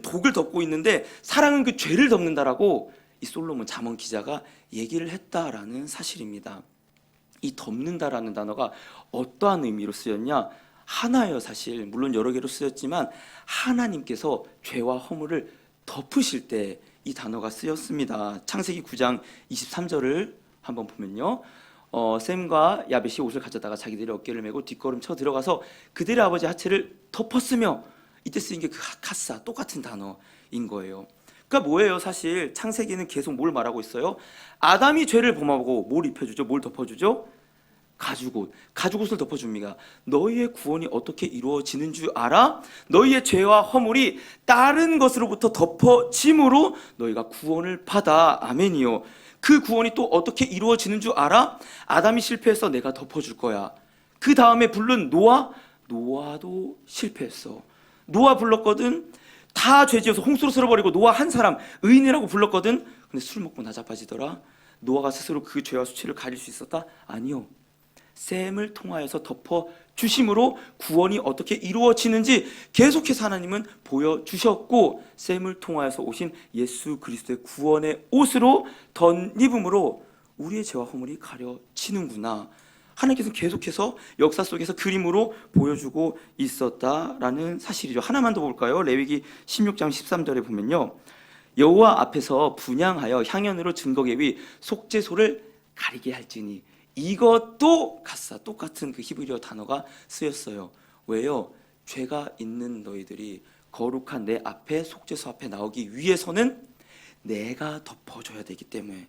독을 덮고 있는데 사랑은 그 죄를 덮는다라고 이 솔로몬 잠언 기자가 얘기를 했다라는 사실입니다. 이 덮는다라는 단어가 어떠한 의미로 쓰였냐? 하나예요. 사실 물론 여러 개로 쓰였지만 하나님께서 죄와 허물을 덮으실 때 이 단어가 쓰였습니다. 창세기 9장 23절을 한번 보면요, 셈과 야벳이 옷을 가져다가 자기들의 어깨를 메고 뒷걸음 쳐 들어가서 그들의 아버지 하체를 덮었으며, 이때 쓰인 게 그 카사, 똑같은 단어인 거예요. 그러니까 뭐예요? 사실 창세기는 계속 뭘 말하고 있어요? 아담이 죄를 범하고 뭘 입혀주죠? 뭘 덮어주죠? 가죽옷을 덮어줍니다. 너희의 구원이 어떻게 이루어지는 줄 알아? 너희의 죄와 허물이 다른 것으로부터 덮어짐으로 너희가 구원을 받아. 아멘이요. 그 구원이 또 어떻게 이루어지는 줄 알아? 아담이 실패해서 내가 덮어줄 거야. 그 다음에 부른 노아도 실패했어. 노아 불렀거든. 다 죄지어서 홍수로 쓸어버리고 노아 한 사람 의인이라고 불렀거든. 근데 술 먹고 나자빠지더라. 노아가 스스로 그 죄와 수치를 가릴 수 있었다? 아니요. 셈을 통하여서 덮어주심으로 구원이 어떻게 이루어지는지 계속해서 하나님은 보여주셨고, 셈을 통하여서 오신 예수 그리스도의 구원의 옷으로 덧입음으로 우리의 죄와 허물이 가려지는구나. 하나님께서는 계속해서 역사 속에서 그림으로 보여주고 있었다라는 사실이죠. 하나만 더 볼까요? 레위기 16장 13절에 보면요, 여호와 앞에서 분향하여 향연으로 증거계 위 속죄소를 가리게 할지니. 이것도 가사, 똑같은 그 히브리어 단어가 쓰였어요. 왜요? 죄가 있는 너희들이 거룩한 내 앞에, 속죄소 앞에 나오기 위해서는 내가 덮어줘야 되기 때문에.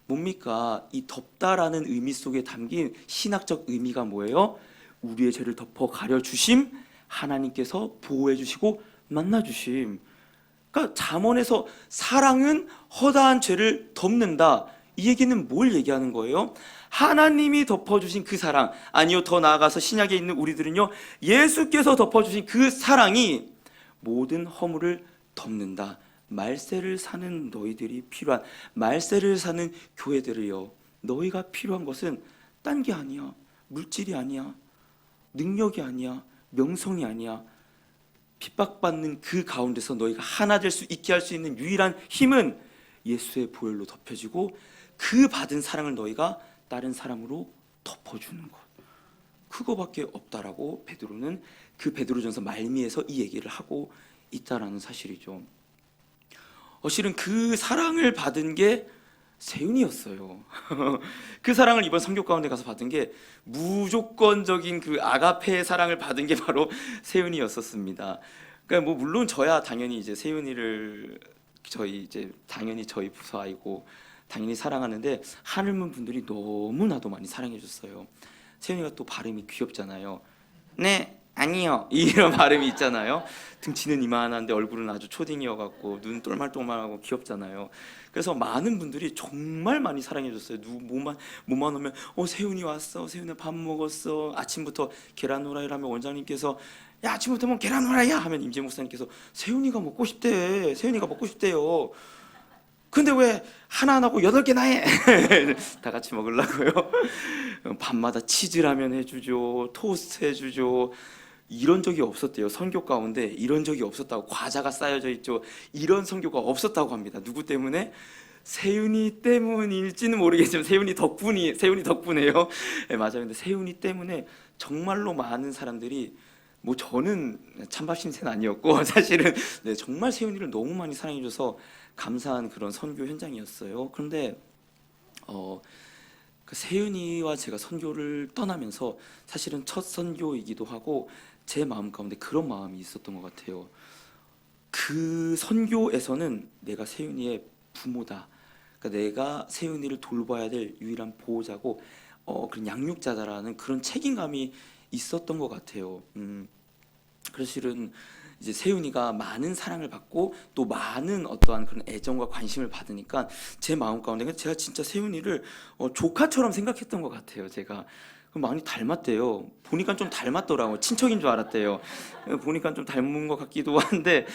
뭡니까? 이 덮다라는 의미 속에 담긴 신학적 의미가 뭐예요? 우리의 죄를 덮어 가려주심, 하나님께서 보호해 주시고 만나 주심. 그러니까 잠언에서 사랑은 허다한 죄를 덮는다, 이 얘기는 뭘 얘기하는 거예요? 하나님이 덮어주신 그 사랑, 아니요, 더 나아가서 신약에 있는 우리들은요, 예수께서 덮어주신 그 사랑이 모든 허물을 덮는다. 말세를 사는 너희들이 필요한, 말세를 사는 교회들이요, 너희가 필요한 것은 딴 게 아니야. 물질이 아니야. 능력이 아니야. 명성이 아니야. 핍박받는 그 가운데서 너희가 하나 될 수 있게 할 수 있는 유일한 힘은 예수의 보혈로 덮여지고, 그 받은 사랑을 너희가 다른 사람으로 덮어주는 것, 그거밖에 없다라고 베드로는 그 베드로전서 말미에서 이 얘기를 하고 있다라는 사실이죠. 실은 그 사랑을 받은 게 세윤이었어요. 그 사랑을 이번 선교 가운데 가서 받은 게 무조건적인 그 아가페의 사랑을 받은 게 바로 세윤이었었습니다. 그러니까 뭐 물론 저야 당연히 이제 세윤이를 당연히 저희 부서 아이고 당연히 사랑하는데, 하늘문 분들이 너무나도 많이 사랑해 줬어요. 세윤이가 또 발음이 귀엽잖아요. 네, 아니요 이런 발음이 있잖아요. 등치는 이만한데 얼굴은 아주 초딩이어갖고 눈 똘말똘말하고 귀엽잖아요. 그래서 많은 분들이 정말 많이 사랑해줬어요. 뭐만 오면 세훈이 왔어, 세훈이 밥 먹었어, 아침부터 계란 후라이를 하면 원장님께서 야 아침부터 뭐 계란 후라이야 하면 임재 목사님께서 세훈이가 먹고 싶대, 세훈이가 먹고 싶대요. 근데 왜 하나 안 하고 8개나 해? 다 같이 먹으려고요. 밤마다 치즈라면 해주죠, 토스트 해주죠. 이런 적이 없었대요. 선교 가운데 이런 적이 없었다고. 과자가 쌓여져 있죠. 이런 선교가 없었다고 합니다. 누구 때문에? 세윤이 때문일지는 모르겠지만 세윤이 덕분이에요. 네, 맞아요. 근데 세윤이 때문에 정말로 많은 사람들이 뭐 저는 찬밥 신세는 아니었고 사실은 네, 정말 세윤이를 너무 많이 사랑해줘서 감사한 그런 선교 현장이었어요. 그런데 그 세윤이와 제가 선교를 떠나면서 사실은 첫 선교이기도 하고 제 마음 가운데 그런 마음이 있었던 것 같아요. 그 선교에서는 내가 세윤이의 부모다. 그러니까 내가 세윤이를 돌봐야 될 유일한 보호자고 그런 양육자다라는 그런 책임감이 있었던 것 같아요. 그래서 실은 이제 세윤이가 많은 사랑을 받고 또 많은 어떠한 그런 애정과 관심을 받으니까 제 마음 가운데 제가 진짜 세윤이를 조카처럼 생각했던 것 같아요. 제가 많이 닮았대요. 보니까 좀 닮았더라고요. 친척인 줄 알았대요. 보니까 좀 닮은 것 같기도 한데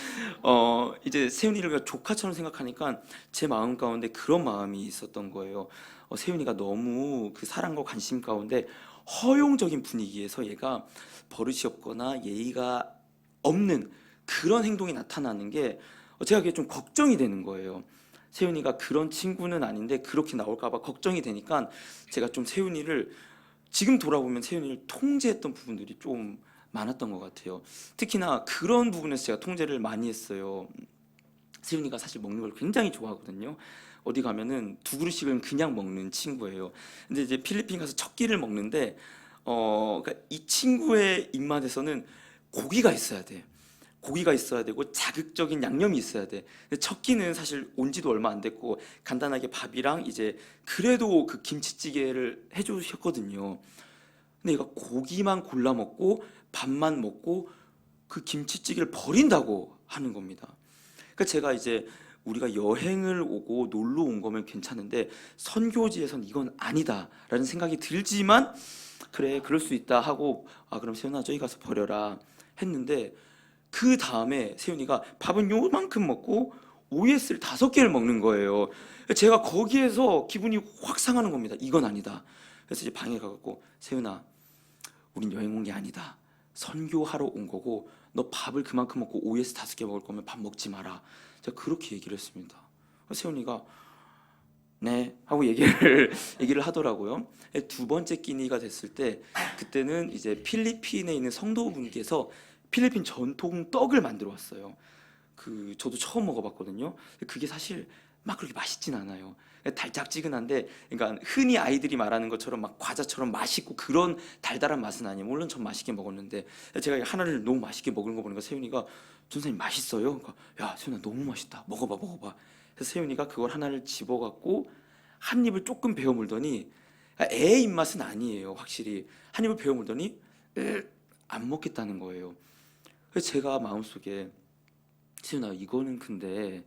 이제 세윤이를 조카처럼 생각하니까 제 마음 가운데 그런 마음이 있었던 거예요. 세윤이가 너무 그 사랑과 관심 가운데 허용적인 분위기에서 얘가 버릇이 없거나 예의가 없는 그런 행동이 나타나는 게 제가 그게 좀 걱정이 되는 거예요. 세윤이가 그런 친구는 아닌데 그렇게 나올까 봐 걱정이 되니까 제가 좀 세윤이를 지금 돌아보면 세윤이를 통제했던 부분들이 좀 많았던 것 같아요. 특히나 그런 부분에서 제가 통제를 많이 했어요. 세윤이가 사실 먹는 걸 굉장히 좋아하거든요. 어디 가면은 2그릇씩은 그냥 먹는 친구예요. 근데 이제 필리핀 가서 첫 끼를 먹는데 그러니까 이 친구의 입맛에서는 고기가 있어야 돼. 고기가 있어야 되고 자극적인 양념이 있어야 돼. 근데 첫 끼는 사실 온 지도 얼마 안 됐고 간단하게 밥이랑 이제 그래도 그 김치찌개를 해주셨거든요. 근데 얘가 고기만 골라 먹고 밥만 먹고 그 김치찌개를 버린다고 하는 겁니다. 그러니까 제가 이제 우리가 여행을 오고 놀러 온 거면 괜찮은데 선교지에선 이건 아니다라는 생각이 들지만 그래 그럴 수 있다 하고 그럼 세훈아 저기 가서 버려라 했는데 그 다음에 세윤이가 밥은 요만큼 먹고 OS를 5개를 먹는 거예요. 제가 거기에서 기분이 확 상하는 겁니다. 이건 아니다. 그래서 이제 방에 가갖고 세윤아, 우린 여행 온 게 아니다. 선교하러 온 거고 너 밥을 그만큼 먹고 OS 5개 먹을 거면 밥 먹지 마라. 제가 그렇게 얘기를 했습니다. 세윤이가 네 하고 얘기를 하더라고요. 2번째 끼니가 됐을 때 그때는 이제 필리핀에 있는 성도분께서 필리핀 전통 떡을 만들어 왔어요. 저도 처음 먹어봤거든요. 그게 사실 막 그렇게 맛있진 않아요. 달짝지근한데, 그러니까 흔히 아이들이 말하는 것처럼 막 과자처럼 맛있고 그런 달달한 맛은 아니에요. 물론 전 맛있게 먹었는데 제가 하나를 너무 맛있게 먹은 거 보니까 세윤이가 전사님 맛있어요? 그러니까 야 세윤아 너무 맛있다. 먹어봐. 그래서 세윤이가 그걸 하나를 집어갖고 한 입을 조금 베어 물더니 애 입맛은 아니에요. 확실히 한 입을 베어 물더니 안 먹겠다는 거예요. 그래서 제가 마음속에 세윤아 이거는 근데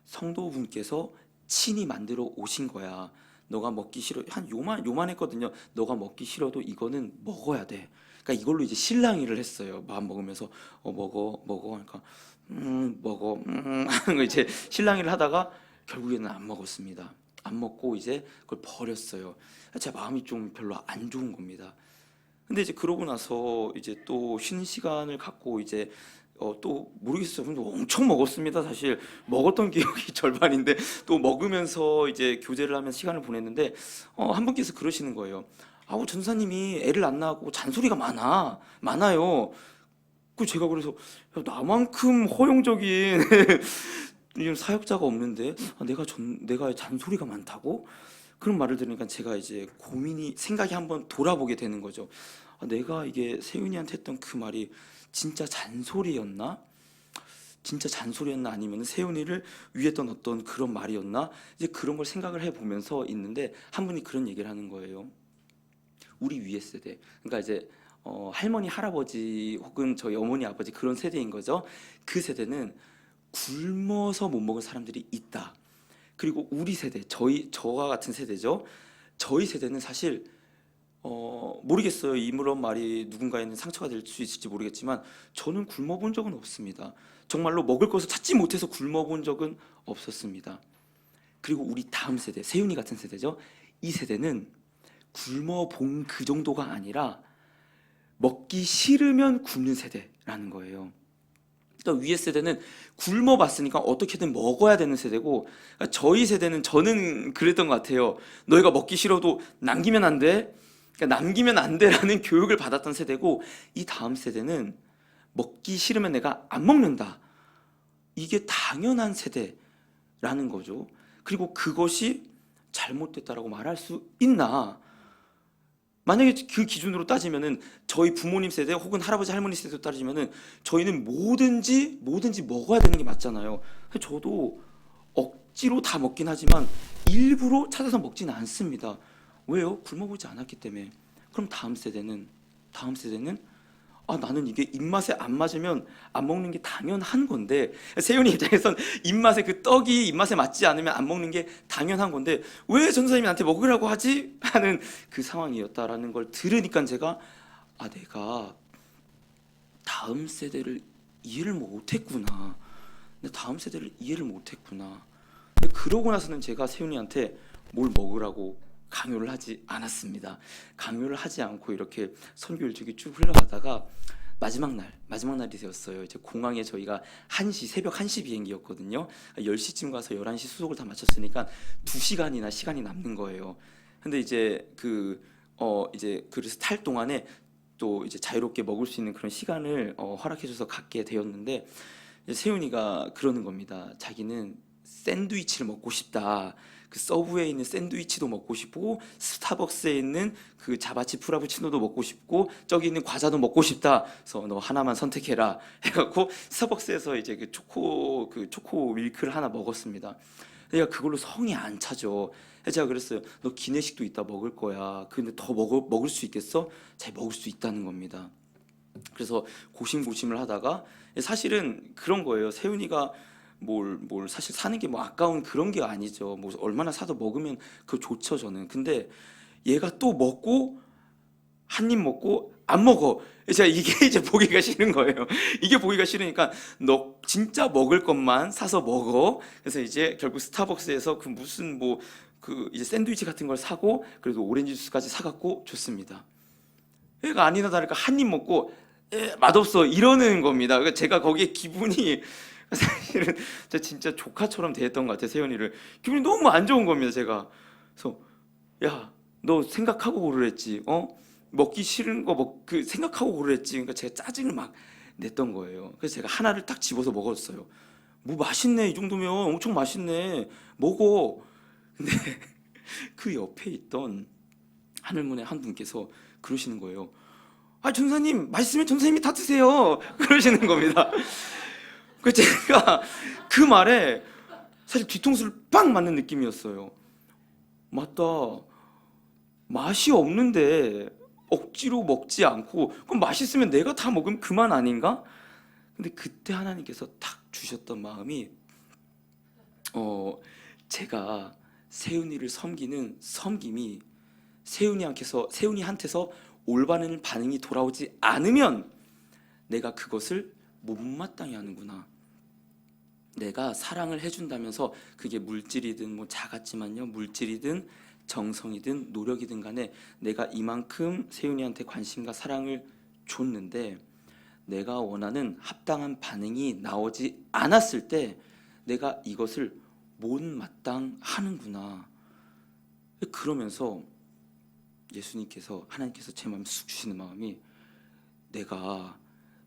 성도분께서 친히 만들어 오신 거야. 너가 먹기 싫어 한 요만했거든요. 너가 먹기 싫어도 이거는 먹어야 돼. 그러니까 이걸로 이제 실랑이를 했어요. 마음 먹으면서 먹어 그러니까 먹어 하는 거 이제 실랑이를 하다가 결국에는 안 먹었습니다. 안 먹고 이제 그걸 버렸어요. 제 마음이 좀 별로 안 좋은 겁니다. 근데 이제 그러고 나서 이제 또 쉬는 시간을 갖고 이제 또 모르겠어요. 근데 엄청 먹었습니다. 사실 먹었던 기억이 절반인데 또 먹으면서 이제 교제를 하면서 시간을 보냈는데 한 분께서 그러시는 거예요. 아우 전사님이 애를 안 낳고 잔소리가 많아요. 그 제가 그래서 야, 나만큼 허용적인 이런 사역자가 없는데 내가 잔소리가 많다고? 그런 말을 들으니까 제가 이제 생각이 한번 돌아보게 되는 거죠. 내가 이게 세윤이한테 했던 그 말이 진짜 잔소리였나? 아니면 세윤이를 위했던 어떤 그런 말이었나? 이제 그런 걸 생각을 해보면서 있는데 한 분이 그런 얘기를 하는 거예요. 우리 위의 세대, 그러니까 이제 할머니, 할아버지 혹은 저희 어머니, 아버지 그런 세대인 거죠. 그 세대는 굶어서 못 먹은 사람들이 있다. 그리고 우리 세대, 저와 같은 세대죠. 저희 세대는 사실 모르겠어요. 이런 말이 누군가에는 상처가 될 수 있을지 모르겠지만 저는 굶어본 적은 없습니다. 정말로 먹을 것을 찾지 못해서 굶어본 적은 없었습니다. 그리고 우리 다음 세대, 세윤이 같은 세대죠. 이 세대는 굶어본 그 정도가 아니라 먹기 싫으면 굶는 세대라는 거예요. 그러니까 위의 세대는 굶어봤으니까 어떻게든 먹어야 되는 세대고, 그러니까 저희 세대는, 저는 그랬던 것 같아요. 너희가 먹기 싫어도 남기면 안 돼. 그러니까 남기면 안 돼라는 교육을 받았던 세대고, 이 다음 세대는 먹기 싫으면 내가 안 먹는다. 이게 당연한 세대라는 거죠. 그리고 그것이 잘못됐다라고 말할 수 있나? 만약에 그 기준으로 따지면은 저희 부모님 세대 혹은 할아버지 할머니 세대로 따지면은 저희는 뭐든지 먹어야 되는 게 맞잖아요. 저도 억지로 다 먹긴 하지만 일부러 찾아서 먹지는 않습니다. 왜요? 굶어보지 않았기 때문에. 그럼 다음 세대는 나는 이게 입맛에 안 맞으면 안 먹는 게 당연한 건데, 세윤이 입장에선 입맛에 그 떡이 입맛에 맞지 않으면 안 먹는 게 당연한 건데 왜 전도사님이 나한테 먹으라고 하지? 하는 그 상황이었다라는 걸 들으니까 제가 내가 다음 세대를 이해를 못했구나. 다음 세대를 이해를 못했구나. 근데 그러고 나서는 제가 세윤이한테 뭘 먹으라고 강요를 하지 않았습니다. 강요를 하지 않고 이렇게 선교 일정이 쭉 흘러가다가 마지막 날이 되었어요. 이제 공항에 저희가 새벽 1시 비행기였거든요. 10시쯤 가서 11시 수속을 다 마쳤으니까 2시간이나 시간이 남는 거예요. 근데 이제 그래서 탈 동안에 또 이제 자유롭게 먹을 수 있는 그런 시간을 허락해줘서 갖게 되었는데, 세윤이가 그러는 겁니다. 자기는 샌드위치를 먹고 싶다. 그 서브웨이에 있는 샌드위치도 먹고 싶고, 스타벅스에 있는 그 자바치 프라푸치노도 먹고 싶고, 저기 있는 과자도 먹고 싶다. 그래서 너 하나만 선택해라 해갖고 스타벅스에서 이제 그 초코 밀크를 하나 먹었습니다. 내가 그걸로 성이 안 차죠. 제가 그랬어요. 너 기내식도 이따 먹을 거야. 근데 더 먹을 수 있겠어? 잘 먹을 수 있다는 겁니다. 그래서 고심고심을 하다가, 사실은 그런 거예요. 세윤이가 뭘 사실 사는 게 뭐 아까운 그런 게 아니죠. 뭐 얼마나 사도 먹으면 그거 좋죠, 저는. 근데 얘가 또 먹고 한 입 먹고 안 먹어. 제가 이게 이제 보기가 싫은 거예요. 이게 보기가 싫으니까 너 진짜 먹을 것만 사서 먹어. 그래서 이제 결국 스타벅스에서 그 무슨 이제 샌드위치 같은 걸 사고, 그래도 오렌지 주스까지 사갖고 줬습니다. 얘가 아니나 다를까 한 입 먹고 맛없어 이러는 겁니다. 그러니까 제가 거기에 기분이 사실은 진짜 조카처럼 대했던 것 같아요. 세연이를. 기분이 너무 안 좋은 겁니다. 제가. 그래서 야, 너 생각하고 고르랬지. 먹기 싫은 거 생각하고 고르랬지. 그러니까 제가 짜증을 막 냈던 거예요. 그래서 제가 하나를 딱 집어서 먹었어요. 뭐 맛있네, 이 정도면 엄청 맛있네, 먹어. 근데 그 옆에 있던 하늘문의 한 분께서 그러시는 거예요. 전사님, 맛있으면 전사님이 다 드세요. 그러시는 겁니다. 그 제가 그 말에 사실 뒤통수를 빵 맞는 느낌이었어요. 맞다. 맛이 없는데 억지로 먹지 않고, 그럼 맛있으면 내가 다 먹으면 그만 아닌가? 근데 그때 하나님께서 탁 주셨던 마음이, 제가 세윤이를 섬기는 섬김이 세윤이한테서 올바른 반응이 돌아오지 않으면 내가 그것을 못마땅히 하는구나. 내가 사랑을 해준다면서 그게 물질이든 작았지만요, 물질이든 정성이든 노력이든 간에 내가 이만큼 세윤이한테 관심과 사랑을 줬는데 내가 원하는 합당한 반응이 나오지 않았을 때 내가 이것을 못마땅하는구나. 그러면서 하나님께서 제 마음에 쑥 주시는 마음이, 내가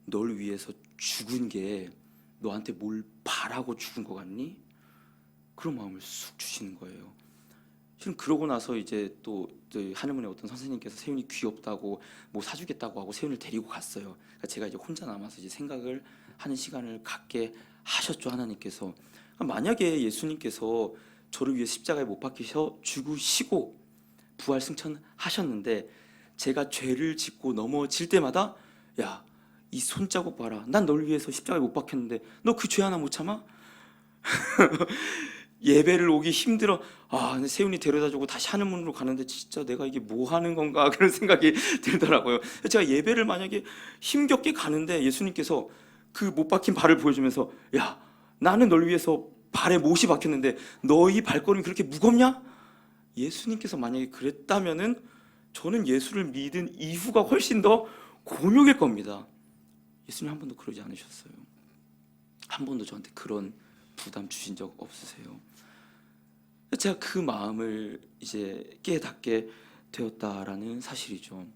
널 위해서 죽은 게 너한테 뭘 바라고 죽은 것 같니? 그런 마음을 쑥 주시는 거예요. 지금 그러고 나서 이제 또 하늘문의 어떤 선생님께서 세윤이 귀엽다고 사주겠다고 하고 세윤을 데리고 갔어요. 그러니까 제가 이제 혼자 남아서 이제 생각을 하는 시간을 갖게 하셨죠, 하나님께서. 만약에 예수님께서 저를 위해 십자가에 못 박히셔 죽으시고 부활 승천하셨는데 제가 죄를 짓고 넘어질 때마다 야, 이 손자국 봐라. 난 널 위해서 십자가에 못 박혔는데 너 그 죄 하나 못 참아? 예배를 오기 힘들어. 근데 세훈이 데려다주고 다시 하늘문으로 가는데 진짜 내가 이게 뭐 하는 건가 그런 생각이 들더라고요. 제가 예배를 만약에 힘겹게 가는데 예수님께서 그 못 박힌 발을 보여주면서 야, 나는 널 위해서 발에 못이 박혔는데 너희 발걸음이 그렇게 무겁냐? 예수님께서 만약에 그랬다면은 저는 예수를 믿은 이후가 훨씬 더 곤욕일 겁니다. 예수님 한 번도 그러지 않으셨어요. 한 번도 저한테 그런 부담 주신 적 없으세요. 제가 그 마음을 이제 깨닫게 되었다라는 사실이죠.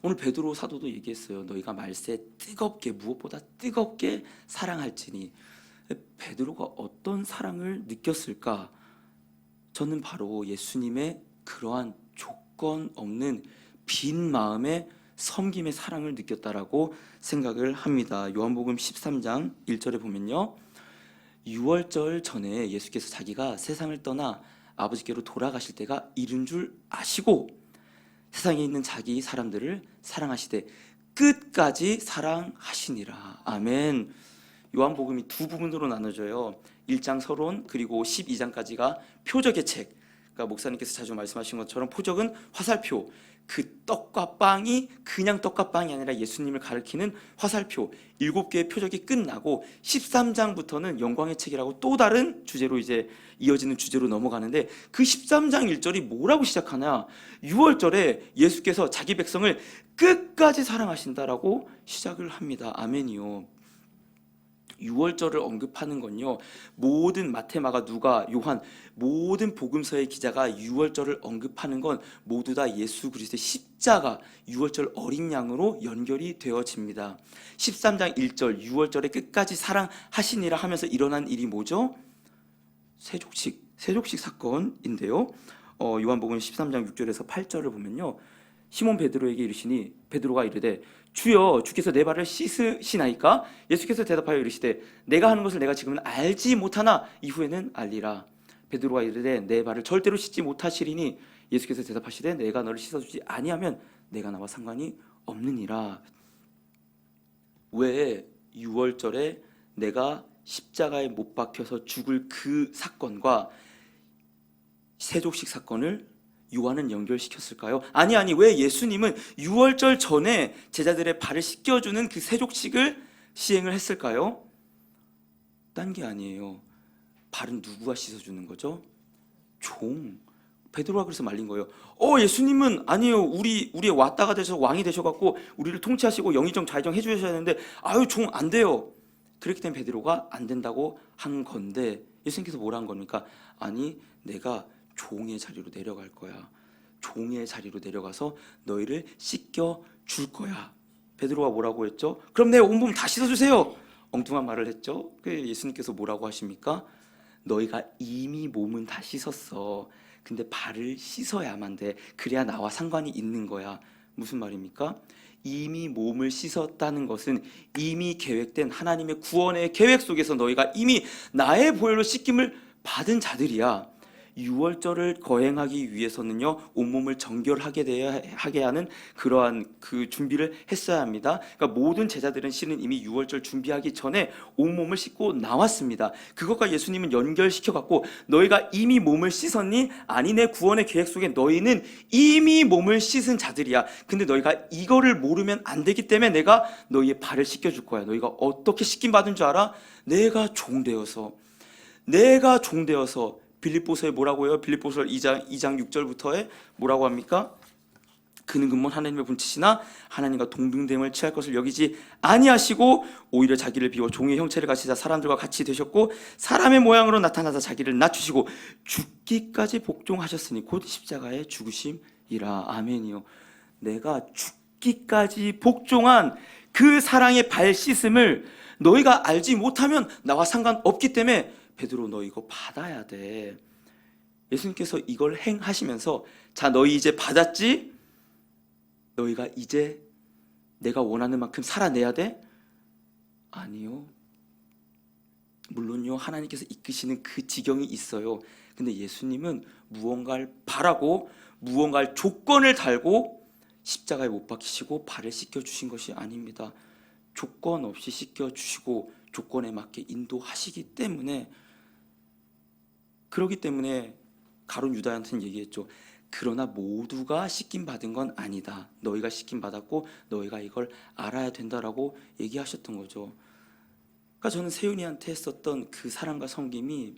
오늘 베드로 사도도 얘기했어요. 너희가 말세 뜨겁게, 무엇보다 뜨겁게 사랑할지니. 베드로가 어떤 사랑을 느꼈을까? 저는 바로 예수님의 그러한 조건 없는 빈 마음의 섬김의 사랑을 느꼈다라고 생각을 합니다. 요한복음 13장 1절에 보면요, 유월절 전에 예수께서 자기가 세상을 떠나 아버지께로 돌아가실 때가 이른 줄 아시고 세상에 있는 자기 사람들을 사랑하시되 끝까지 사랑하시니라. 아멘. 요한복음이 두 부분으로 나눠져요. 1장 서론 그리고 12장까지가 표적의 책. 그러니까 목사님께서 자주 말씀하신 것처럼 표적은 화살표. 그 떡과 빵이 그냥 떡과 빵이 아니라 예수님을 가리키는 화살표. 7개의 표적이 끝나고 13장부터는 영광의 책이라고 또 다른 주제로 이제 이어지는 주제로 넘어가는데, 그 13장 1절이 뭐라고 시작하냐? 6월절에 예수께서 자기 백성을 끝까지 사랑하신다라고 시작을 합니다. 아멘이요. 6월절을 언급하는 건요, 모든 마태, 마가, 누가, 요한 모든 복음서의 기자가 6월절을 언급하는 건 모두 다 예수 그리스도의 십자가, 6월절 어린 양으로 연결이 되어집니다. 13장 1절 6월절에 끝까지 사랑하시니라 하면서 일어난 일이 뭐죠? 세족식 사건인데요. 요한복음 13장 6절에서 8절을 보면요, 시몬 베드로에게 이르시니 베드로가 이르되 주여, 주께서 내 발을 씻으시나이까? 예수께서 대답하여 이르시되 내가 하는 것을 내가 지금은 알지 못하나 이후에는 알리라. 베드로가 이르되 내 발을 절대로 씻지 못하시리니 예수께서 대답하시되 내가 너를 씻어주지 아니하면 내가 나와 상관이 없느니라. 왜 6월절에 내가 십자가에 못 박혀서 죽을 그 사건과 세족식 사건을 요한은 연결시켰을까요? 아니, 왜 예수님은 6월절 전에 제자들의 발을 씻겨주는 그 세족식을 시행을 했을까요? 딴 게 아니에요. 발은 누구가 씻어주는 거죠? 종. 베드로가 그래서 말린 거예요. 예수님은 아니에요. 우리의 왔다가 되셔서 왕이 되셔갖고 우리를 통치하시고 영의정 좌의정 해주셔야 되는데 종 안 돼요. 그렇기 때문에 베드로가 안 된다고 한 건데, 예수님께서 뭐라 한 겁니까? 아니, 내가 종의 자리로 내려갈 거야. 종의 자리로 내려가서 너희를 씻겨 줄 거야. 베드로가 뭐라고 했죠? 그럼 내 온몸 다 씻어주세요. 엉뚱한 말을 했죠. 예수님께서 뭐라고 하십니까? 너희가 이미 몸은 다 씻었어. 근데 발을 씻어야만 돼. 그래야 나와 상관이 있는 거야. 무슨 말입니까? 이미 몸을 씻었다는 것은 이미 계획된 하나님의 구원의 계획 속에서 너희가 이미 나의 보혈로 씻김을 받은 자들이야. 6월절을 거행하기 위해서는요, 온몸을 정결하게 하는 그러한 그 준비를 했어야 합니다. 그러니까 모든 제자들은 실은 이미 6월절 준비하기 전에 온몸을 씻고 나왔습니다. 그것과 예수님은 연결시켜갖고 너희가 이미 몸을 씻었니? 아니, 내 구원의 계획 속에 너희는 이미 몸을 씻은 자들이야. 근데 너희가 이거를 모르면 안 되기 때문에 내가 너희의 발을 씻겨줄 거야. 너희가 어떻게 씻김 받은 줄 알아? 내가 종되어서 빌립보서에 뭐라고요? 빌립보서 2장 6절부터에 뭐라고 합니까? 그는 근본 하나님의 본체시나 하나님과 동등됨을 취할 것을 여기지 아니하시고 오히려 자기를 비워 종의 형체를 가지사 사람들과 같이 되셨고 사람의 모양으로 나타나사 자기를 낮추시고 죽기까지 복종하셨으니 곧 십자가의 죽으심이라. 아멘이요. 내가 죽기까지 복종한 그 사랑의 발 씻음을 너희가 알지 못하면 나와 상관없기 때문에 베드로, 너 이거 받아야 돼. 예수님께서 이걸 행하시면서 자, 너희 이제 받았지? 너희가 이제 내가 원하는 만큼 살아내야 돼? 아니요. 물론요, 하나님께서 이끄시는 그 지경이 있어요. 근데 예수님은 무언가를 바라고 무언가를 조건을 달고 십자가에 못 박히시고 발을 씻겨 주신 것이 아닙니다. 조건 없이 씻겨 주시고 조건에 맞게 인도하시기 때문에, 그러기 때문에 가룟 유다한테는 얘기했죠. 그러나 모두가 씻김 받은 건 아니다. 너희가 씻김 받았고 너희가 이걸 알아야 된다라고 얘기하셨던 거죠. 그러니까 저는 세윤이한테 했었던 그 사랑과 섬김이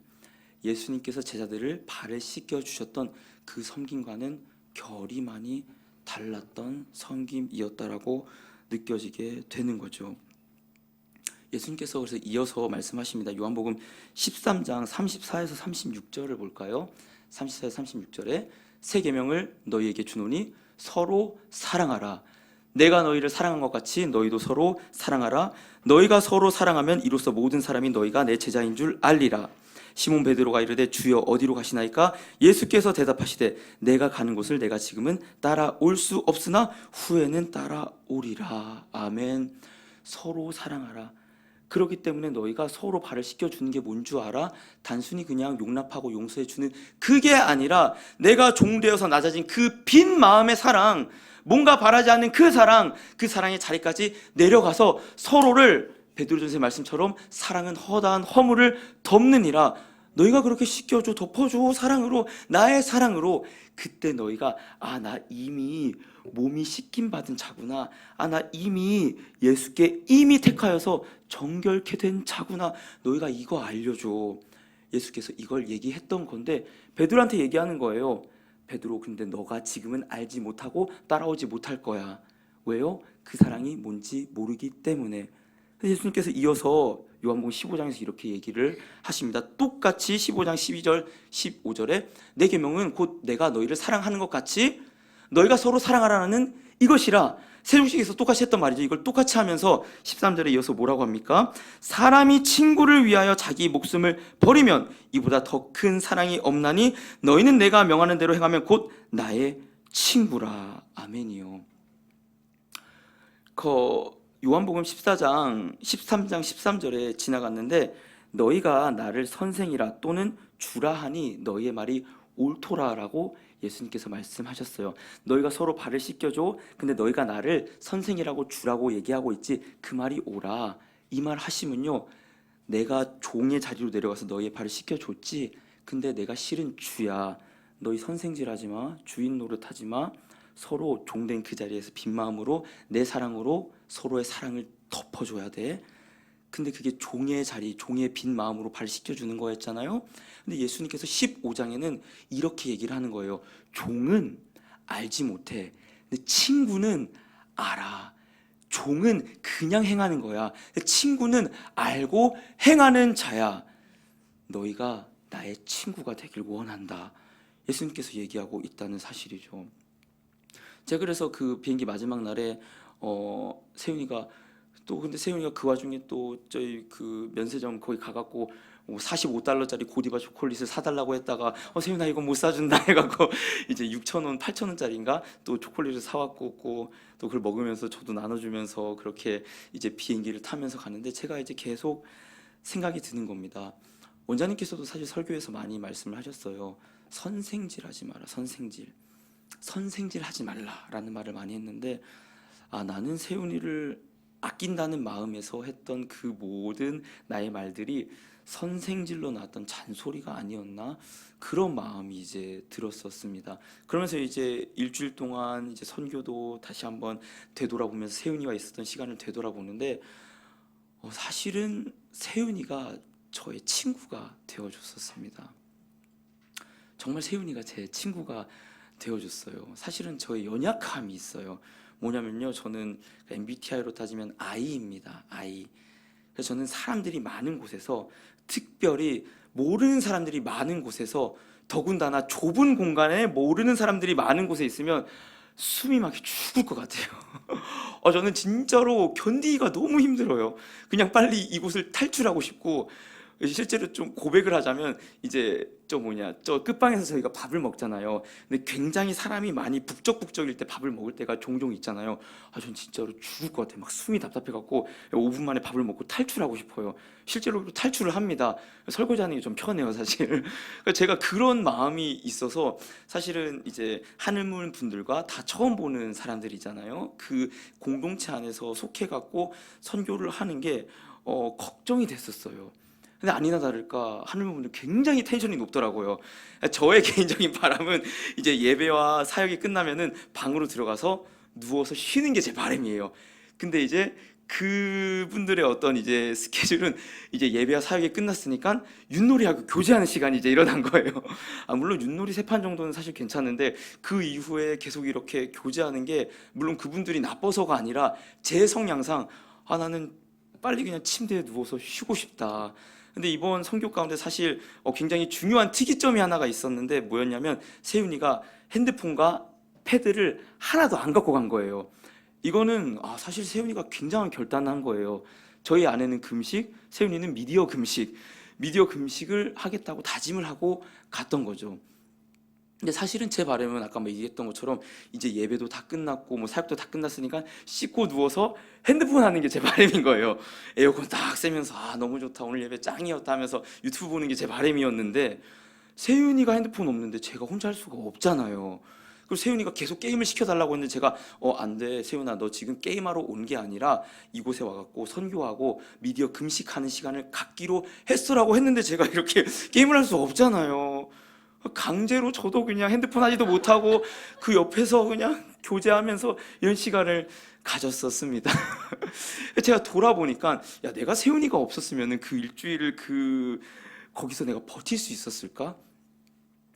예수님께서 제자들을 발을 씻겨 주셨던 그 섬김과는 결이 많이 달랐던 섬김이었다라고 느껴지게 되는 거죠. 예수님께서 그래서 이어서 말씀하십니다. 요한복음 13장 34에서 36절을 볼까요? 34에서 36절에 새 계명을 너희에게 주노니 서로 사랑하라. 내가 너희를 사랑한 것 같이 너희도 서로 사랑하라. 너희가 서로 사랑하면 이로써 모든 사람이 너희가 내 제자인 줄 알리라. 시몬 베드로가 이르되 주여 어디로 가시나이까? 예수께서 대답하시되 내가 가는 곳을 내가 지금은 따라올 수 없으나 후에는 따라오리라. 아멘. 서로 사랑하라. 그렇기 때문에 너희가 서로 발을 씻겨주는 게 뭔 줄 알아? 단순히 그냥 용납하고 용서해주는 그게 아니라 내가 종되어서 낮아진 그 빈 마음의 사랑, 뭔가 바라지 않는 그 사랑, 그 사랑의 자리까지 내려가서 서로를 베드로전서의 말씀처럼 사랑은 허다한 허물을 덮느니라. 너희가 그렇게 씻겨줘, 덮어줘, 사랑으로, 나의 사랑으로. 그때 너희가 나 이미 몸이 씻김 받은 자구나. 나 이미 예수께 이미 택하여서 정결케 된 자구나. 너희가 이거 알려줘. 예수께서 이걸 얘기했던 건데 베드로한테 얘기하는 거예요. 베드로, 근데 너가 지금은 알지 못하고 따라오지 못할 거야. 왜요? 그 사랑이 뭔지 모르기 때문에. 예수님께서 이어서 요한복음 15장에서 이렇게 얘기를 하십니다. 똑같이 15장 12절 15절에 내 계명은 곧 내가 너희를 사랑하는 것 같이 너희가 서로 사랑하라는 이것이라. 세종식에서 똑같이 했던 말이죠. 이걸 똑같이 하면서 13절에 이어서 뭐라고 합니까? 사람이 친구를 위하여 자기 목숨을 버리면 이보다 더 큰 사랑이 없나니 너희는 내가 명하는 대로 행하면 곧 나의 친구라. 아멘이요. 요한복음 14장 13장 13절에 지나갔는데 너희가 나를 선생이라 또는 주라 하니 너희의 말이 옳도라라고 예수님께서 말씀하셨어요. 너희가 서로 발을 씻겨줘. 근데 너희가 나를 선생이라고 주라고 얘기하고 있지. 그 말이 옳아. 이 말 하시면요, 내가 종의 자리로 내려가서 너희의 발을 씻겨줬지. 근데 내가 실은 주야. 너희 선생질하지 마. 주인 노릇하지 마. 서로 종된 그 자리에서 빈 마음으로 내 사랑으로 서로의 사랑을 덮어줘야 돼. 근데 그게 종의 자리, 종의 빈 마음으로 발을 씻겨주는 거였잖아요. 근데 예수님께서 15장에는 이렇게 얘기를 하는 거예요. 종은 알지 못해. 근데 친구는 알아. 종은 그냥 행하는 거야. 친구는 알고 행하는 자야. 너희가 나의 친구가 되길 원한다. 예수님께서 얘기하고 있다는 사실이죠. 제가 그래서 그 비행기 마지막 날에 세윤이가 또, 근데 세윤이가 그 와중에 또 저희 그 면세점 거기 가갖고 $45짜리 고디바 초콜릿을 사달라고 했다가 세윤아 이거 못 사준다 해갖고 이제 6,000원, 8,000원짜리인가 또 초콜릿을 사왔고 또 그걸 먹으면서 저도 나눠주면서 그렇게 이제 비행기를 타면서 가는데 제가 이제 계속 생각이 드는 겁니다. 원장님께서도 사실 설교에서 많이 말씀을 하셨어요. 선생질하지 마라. 선생질하지 말라라는 말을 많이 했는데 나는 세윤이를 아낀다는 마음에서 했던 그 모든 나의 말들이 선생질로 나왔던 잔소리가 아니었나, 그런 마음이 이제 들었었습니다. 그러면서 이제 일주일 동안 이제 선교도 다시 한번 되돌아보면서 세윤이와 있었던 시간을 되돌아보는데 사실은 세윤이가 저의 친구가 되어줬었습니다. 정말 세윤이가 제 친구가 되어줬어요. 사실은 저의 연약함이 있어요. 뭐냐면요, 저는 MBTI로 따지면 I입니다. I. 그래서 저는 사람들이 많은 곳에서, 특별히 모르는 사람들이 많은 곳에서, 더군다나 좁은 공간에 모르는 사람들이 많은 곳에 있으면 숨이 막히 죽을 것 같아요. 저는 진짜로 견디기가 너무 힘들어요. 그냥 빨리 이곳을 탈출하고 싶고, 실제로 좀 고백을 하자면 이제 저 끝방에서 저희가 밥을 먹잖아요. 근데 굉장히 사람이 많이 북적북적일 때 밥을 먹을 때가 종종 있잖아요. 전 진짜로 죽을 것 같아요. 막 숨이 답답해갖고 5분 만에 밥을 먹고 탈출하고 싶어요. 실제로 탈출을 합니다. 설거지하는 게 좀 편해요, 사실. 그러니까 제가 그런 마음이 있어서 사실은 이제 하늘문 분들과 다 처음 보는 사람들이잖아요. 그 공동체 안에서 속해갖고 선교를 하는 게 걱정이 됐었어요. 근데 아니나 다를까 하늘문분들 굉장히 텐션이 높더라고요. 저의 개인적인 바람은 이제 예배와 사역이 끝나면은 방으로 들어가서 누워서 쉬는 게 제 바람이에요. 근데 이제 그분들의 어떤 이제 스케줄은 이제 예배와 사역이 끝났으니까 윷놀이하고 교제하는 시간이 이제 일어난 거예요. 물론 윷놀이 3판 정도는 사실 괜찮은데 그 이후에 계속 이렇게 교제하는 게 물론 그분들이 나빠서가 아니라 제 성향상 나는 빨리 그냥 침대에 누워서 쉬고 싶다. 근데 이번 선교 가운데 사실 굉장히 중요한 특이점이 하나가 있었는데 뭐였냐면 세윤이가 핸드폰과 패드를 하나도 안 갖고 간 거예요. 이거는 사실 세윤이가 굉장한 결단을 한 거예요. 저희 아내는 금식, 세윤이는 미디어 금식을 하겠다고 다짐을 하고 갔던 거죠. 근데 사실은 제 바람은 아까 얘기했던 것처럼 이제 예배도 다 끝났고 뭐 사역도 다 끝났으니까 씻고 누워서 핸드폰 하는 게 제 바람인 거예요. 에어컨 딱 쐬면서 너무 좋다, 오늘 예배 짱이었다 하면서 유튜브 보는 게 제 바람이었는데 세윤이가 핸드폰 없는데 제가 혼자 할 수가 없잖아요. 그리고 세윤이가 계속 게임을 시켜달라고 했는데 제가 안 돼, 세윤아, 너 지금 게임하러 온 게 아니라 이곳에 와갖고 선교하고 미디어 금식하는 시간을 갖기로 했어라고 했는데 제가 이렇게 게임을 할 수 없잖아요. 강제로 저도 그냥 핸드폰 하지도 못하고 그 옆에서 그냥 교제하면서 이런 시간을 가졌었습니다. 제가 돌아보니까 내가 세훈이가 없었으면 그 일주일을 거기서 내가 버틸 수 있었을까?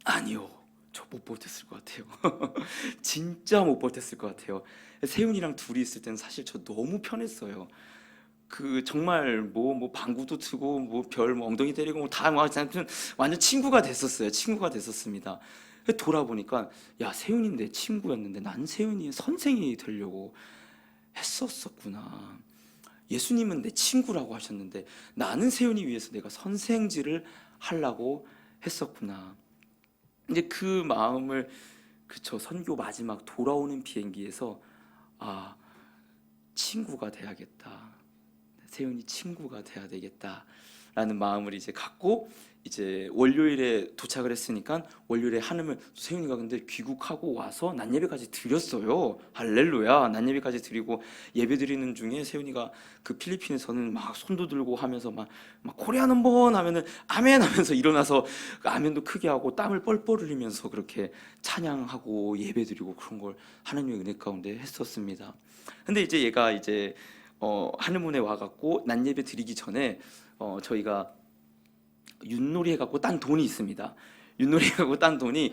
아니요, 저 못 버텼을 것 같아요. 진짜 못 버텼을 것 같아요. 세훈이랑 둘이 있을 때는 사실 저 너무 편했어요. 정말 뭐 방구도 트고 별 엉덩이 때리고 다 완전 친구가 됐었어요. 친구가 됐었습니다. 돌아보니까 세윤이 내 친구였는데 난 세윤이의 선생이 되려고 했었구나. 예수님은 내 친구라고 하셨는데 나는 세윤이 위해서 내가 선생질을 하려고 했었구나. 이제 그 마음을 선교 마지막 돌아오는 비행기에서 친구가 돼야겠다. 세윤이 친구가 돼야 되겠다라는 마음을 이제 갖고 이제 월요일에 도착을 했으니까 월요일에 한음을 세윤이가 근데 귀국하고 와서 낮예배까지 드렸어요. 할렐루야. 낮예배까지 드리고 예배 드리는 중에 세윤이가 그 필리핀에서는 막 손도 들고 하면서 막 코리아 넘버 하면은 아멘 하면서 일어나서 그 아멘도 크게 하고 땀을 뻘뻘 흘리면서 그렇게 찬양하고 예배 드리고 그런 걸 하나님의 은혜 가운데 했었습니다. 근데 이제 얘가 이제 하늘문에 와갖고 낮예배 드리기 전에 저희가 윷놀이 해갖고 딴 돈이 있습니다. 윷놀이 해갖고 딴 돈이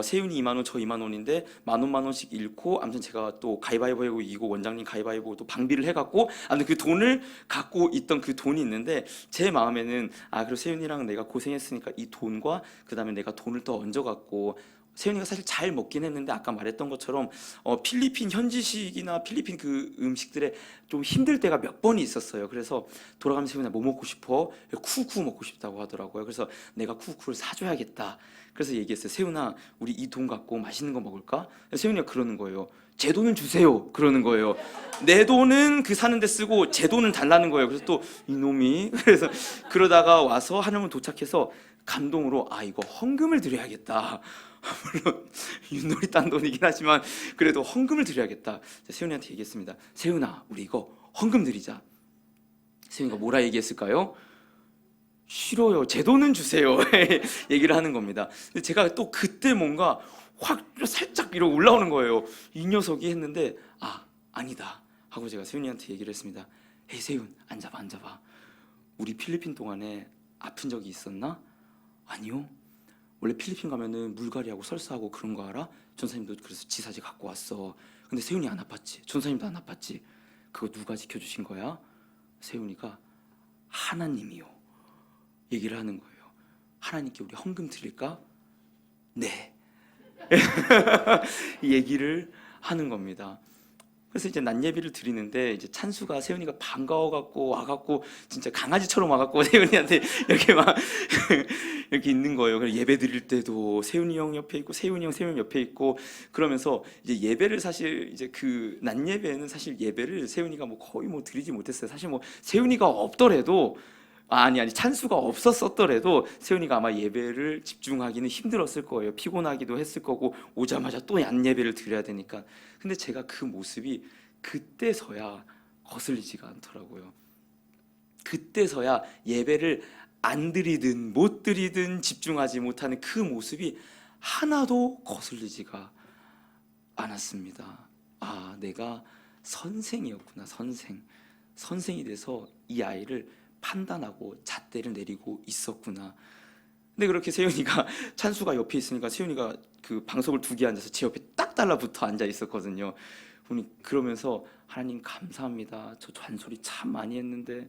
세윤이 2만 원, 저 2만 원인데 만 원씩 잃고 아무튼 제가 또 가위바위보 하고 이기고 원장님 가위바위보 또 방비를 해갖고 아무튼 그 돈을 갖고 있던 그 돈이 있는데 제 마음에는 그리고 세윤이랑 내가 고생했으니까 이 돈과 그 다음에 내가 돈을 더 얹어갖고 세윤이가 사실 잘 먹긴 했는데 아까 말했던 것처럼 필리핀 현지식이나 필리핀 그 음식들에 좀 힘들 때가 몇 번이 있었어요. 그래서 돌아가면서 세윤아 뭐 먹고 싶어? 쿠쿠 먹고 싶다고 하더라고요. 그래서 내가 쿠쿠를 사줘야겠다. 그래서 얘기했어요. 세윤아, 우리 이 돈 갖고 맛있는 거 먹을까? 세윤이가 그러는 거예요. 제 돈은 주세요. 그러는 거예요. 내 돈은 사는 데 쓰고 제 돈은 달라는 거예요. 그래서 또 이놈이 그래서 그러다가 와서 하나님 도착해서 감동으로 이거 헌금을 드려야겠다. 물론 윷놀이 딴 돈이긴 하지만 그래도 헌금을 드려야겠다. 세윤이한테 얘기했습니다. 세윤아, 우리 이거 헌금 드리자. 세윤이가 뭐라 얘기했을까요? 싫어요. 제 돈은 주세요. 얘기를 하는 겁니다. 근데 제가 또 그때 뭔가 확 살짝 이러고 올라오는 거예요. 이 녀석이 했는데 아니다 하고 제가 세윤이한테 얘기를 했습니다. 헤이 세윤, 앉아봐. 우리 필리핀 동안에 아픈 적이 있었나? 아니요. 원래 필리핀 가면은 물갈이하고 설사하고 그런 거 알아? 전사님도 그래서 지사제 갖고 왔어. 근데 세윤이 안 아팠지? 전사님도 안 아팠지? 그거 누가 지켜주신 거야? 세윤이가 하나님이요. 얘기를 하는 거예요. 하나님께 우리 헌금 드릴까? 네. 얘기를 하는 겁니다. 그래서 이제 낮 예배를 드리는데 이제 찬수가 세훈이가 반가워 갖고 와 갖고 진짜 강아지처럼 와 갖고 세훈이한테 이렇게 막 이렇게 있는 거예요. 그래서 예배 드릴 때도 세훈이 형 옆에 있고 세훈이 형 옆에 있고 그러면서 이제 예배를 사실 이제 그 낮 예배는 사실 예배를 세훈이가 뭐 거의 뭐 드리지 못했어요. 사실 뭐 세훈이가 없더라도 아니 찬수가 없었더라도 세훈이가 아마 예배를 집중하기는 힘들었을 거예요. 피곤하기도 했을 거고 오자마자 또 낮 예배를 드려야 되니까. 근데 제가 그 모습이 그때서야 거슬리지가 않더라고요. 그때서야 예배를 안 드리든 못 드리든 집중하지 못하는 그 모습이 하나도 거슬리지가 않았습니다. 아, 내가 선생이었구나. 선생이 돼서 이 아이를 판단하고 잣대를 내리고 있었구나. 근데 그렇게 세윤이가 찬수가 옆에 있으니까 세윤이가 그 방석을 두 개 앉아서 제 옆에 딱 달라붙어 앉아 있었거든요. 그러면서 하나님 감사합니다. 저 잔소리 참 많이 했는데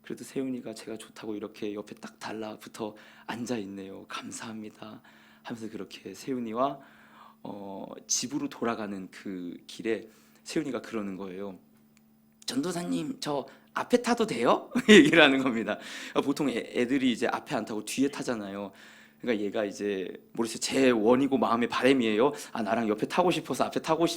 그래도 세윤이가 제가 좋다고 이렇게 옆에 딱 달라붙어 앉아 있네요. 감사합니다. 하면서 그렇게 세윤이와 집으로 돌아가는 그 길에 세윤이가 그러는 거예요. 전도사님 저 앞에 타도 돼요? 얘기를 하는 겁니다. 보통 애들이 이제 앞에 안 타고 뒤에 타잖아요. 그러니까 얘가 이제 모르겠어요. 제 원이고 마음의 바람이에요. 아 나랑 옆에 타고 싶어서 앞에 타도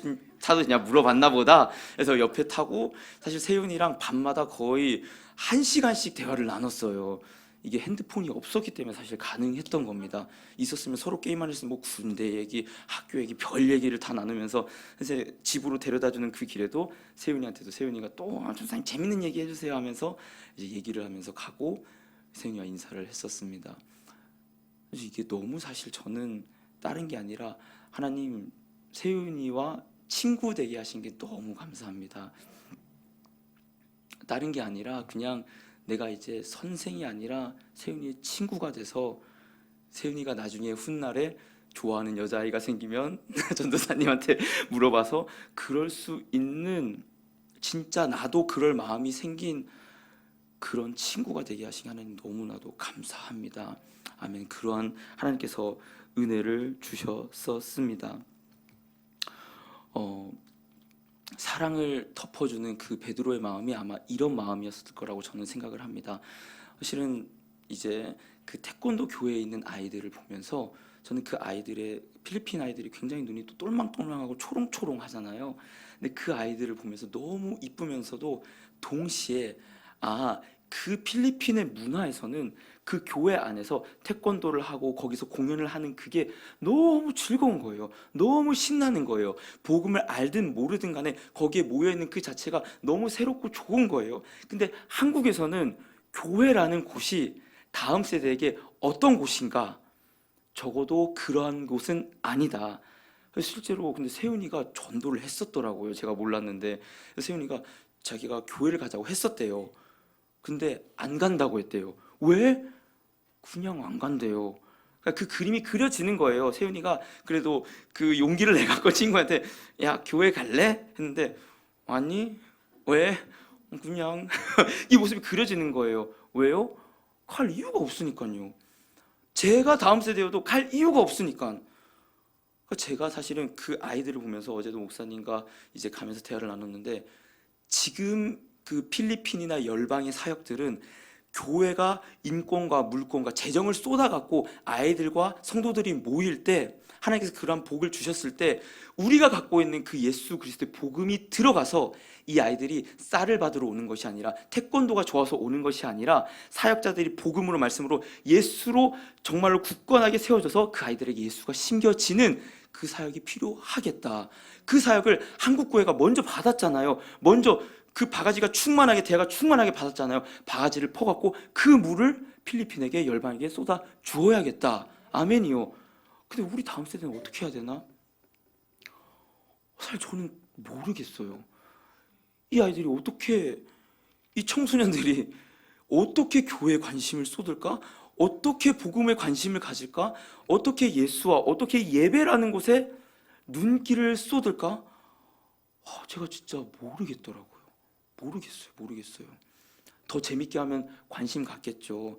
되냐 물어봤나 보다. 그래서 옆에 타고 사실 세윤이랑 밤마다 거의 1시간씩 대화를 나눴어요. 이게 핸드폰이 없었기 때문에 사실 가능했던 겁니다. 있었으면 서로 게임만 했으면 뭐 군대 얘기, 학교 얘기, 별 얘기를 다 나누면서 이제 집으로 데려다주는 그 길에도 세윤이한테도 세윤이가 또 선생님 재밌는 얘기 해주세요 하면서 이제 얘기를 하면서 가고 세윤이와 인사를 했었습니다. 그래서 이게 너무 사실 저는 다른 게 아니라 하나님 세윤이와 친구 되게 하신 게 너무 감사합니다. 다른 게 아니라 그냥 내가 이제 선생이 아니라 세윤이의 친구가 돼서 세윤이가 나중에 훗날에 좋아하는 여자아이가 생기면 전도사님한테 물어봐서 그럴 수 있는 진짜 나도 그럴 마음이 생긴 그런 친구가 되게 하신 하나님 너무나도 감사합니다. 아멘. 그러한 하나님께서 은혜를 주셨었습니다. 사랑을 덮어주는 그 베드로의 마음이 아마 이런 마음이었을 거라고 저는 생각을 합니다. 실은 이제 그 태권도 교회에 있는 아이들을 보면서 저는 그 아이들의 필리핀 아이들이 굉장히 눈이 또 똘망똘망하고 초롱초롱하잖아요. 근데 그 아이들을 보면서 너무 이쁘면서도 동시에 그 필리핀의 문화에서는 그 교회 안에서 태권도를 하고 거기서 공연을 하는 그게 너무 즐거운 거예요. 너무 신나는 거예요. 복음을 알든 모르든 간에 거기에 모여있는 그 자체가 너무 새롭고 좋은 거예요. 근데 한국에서는 교회라는 곳이 다음 세대에게 어떤 곳인가? 적어도 그러한 곳은 아니다. 실제로 근데 세윤이가 전도를 했었더라고요. 제가 몰랐는데 세윤이가 자기가 교회를 가자고 했었대요. 근데 안 간다고 했대요. 왜? 그냥 안 간대요. 그러니까 그 그림이 그려지는 거예요. 세윤이가 그래도 그 용기를 내갖고 친구한테 야 교회 갈래? 했는데 아니 왜? 그냥 이 모습이 그려지는 거예요. 왜요? 갈 이유가 없으니까요. 제가 다음 세대여도 갈 이유가 없으니까. 제가 사실은 그 아이들을 보면서 어제도 목사님과 이제 가면서 대화를 나눴는데 지금 그 필리핀이나 열방의 사역들은 교회가 인권과 물권과 재정을 쏟아갖고 아이들과 성도들이 모일 때 하나님께서 그러한 복을 주셨을 때 우리가 갖고 있는 그 예수 그리스도의 복음이 들어가서 이 아이들이 쌀을 받으러 오는 것이 아니라 태권도가 좋아서 오는 것이 아니라 사역자들이 복음으로 말씀으로 예수로 정말로 굳건하게 세워져서 그 아이들에게 예수가 심겨지는 그 사역이 필요하겠다. 그 사역을 한국교회가 먼저 받았잖아요. 먼저 그 바가지가 충만하게 대가 충만하게 받았잖아요. 바가지를 퍼갖고 그 물을 필리핀에게 열방에게 쏟아 주어야겠다. 아멘이요. 근데 우리 다음 세대는 어떻게 해야 되나? 사실 저는 모르겠어요. 이 아이들이 어떻게 이 청소년들이 어떻게 교회에 관심을 쏟을까? 어떻게 복음에 관심을 가질까? 어떻게 예수와 어떻게 예배라는 곳에 눈길을 쏟을까? 제가 진짜 모르겠더라고요. 모르겠어요. 더 재밌게 하면 관심 갖겠죠.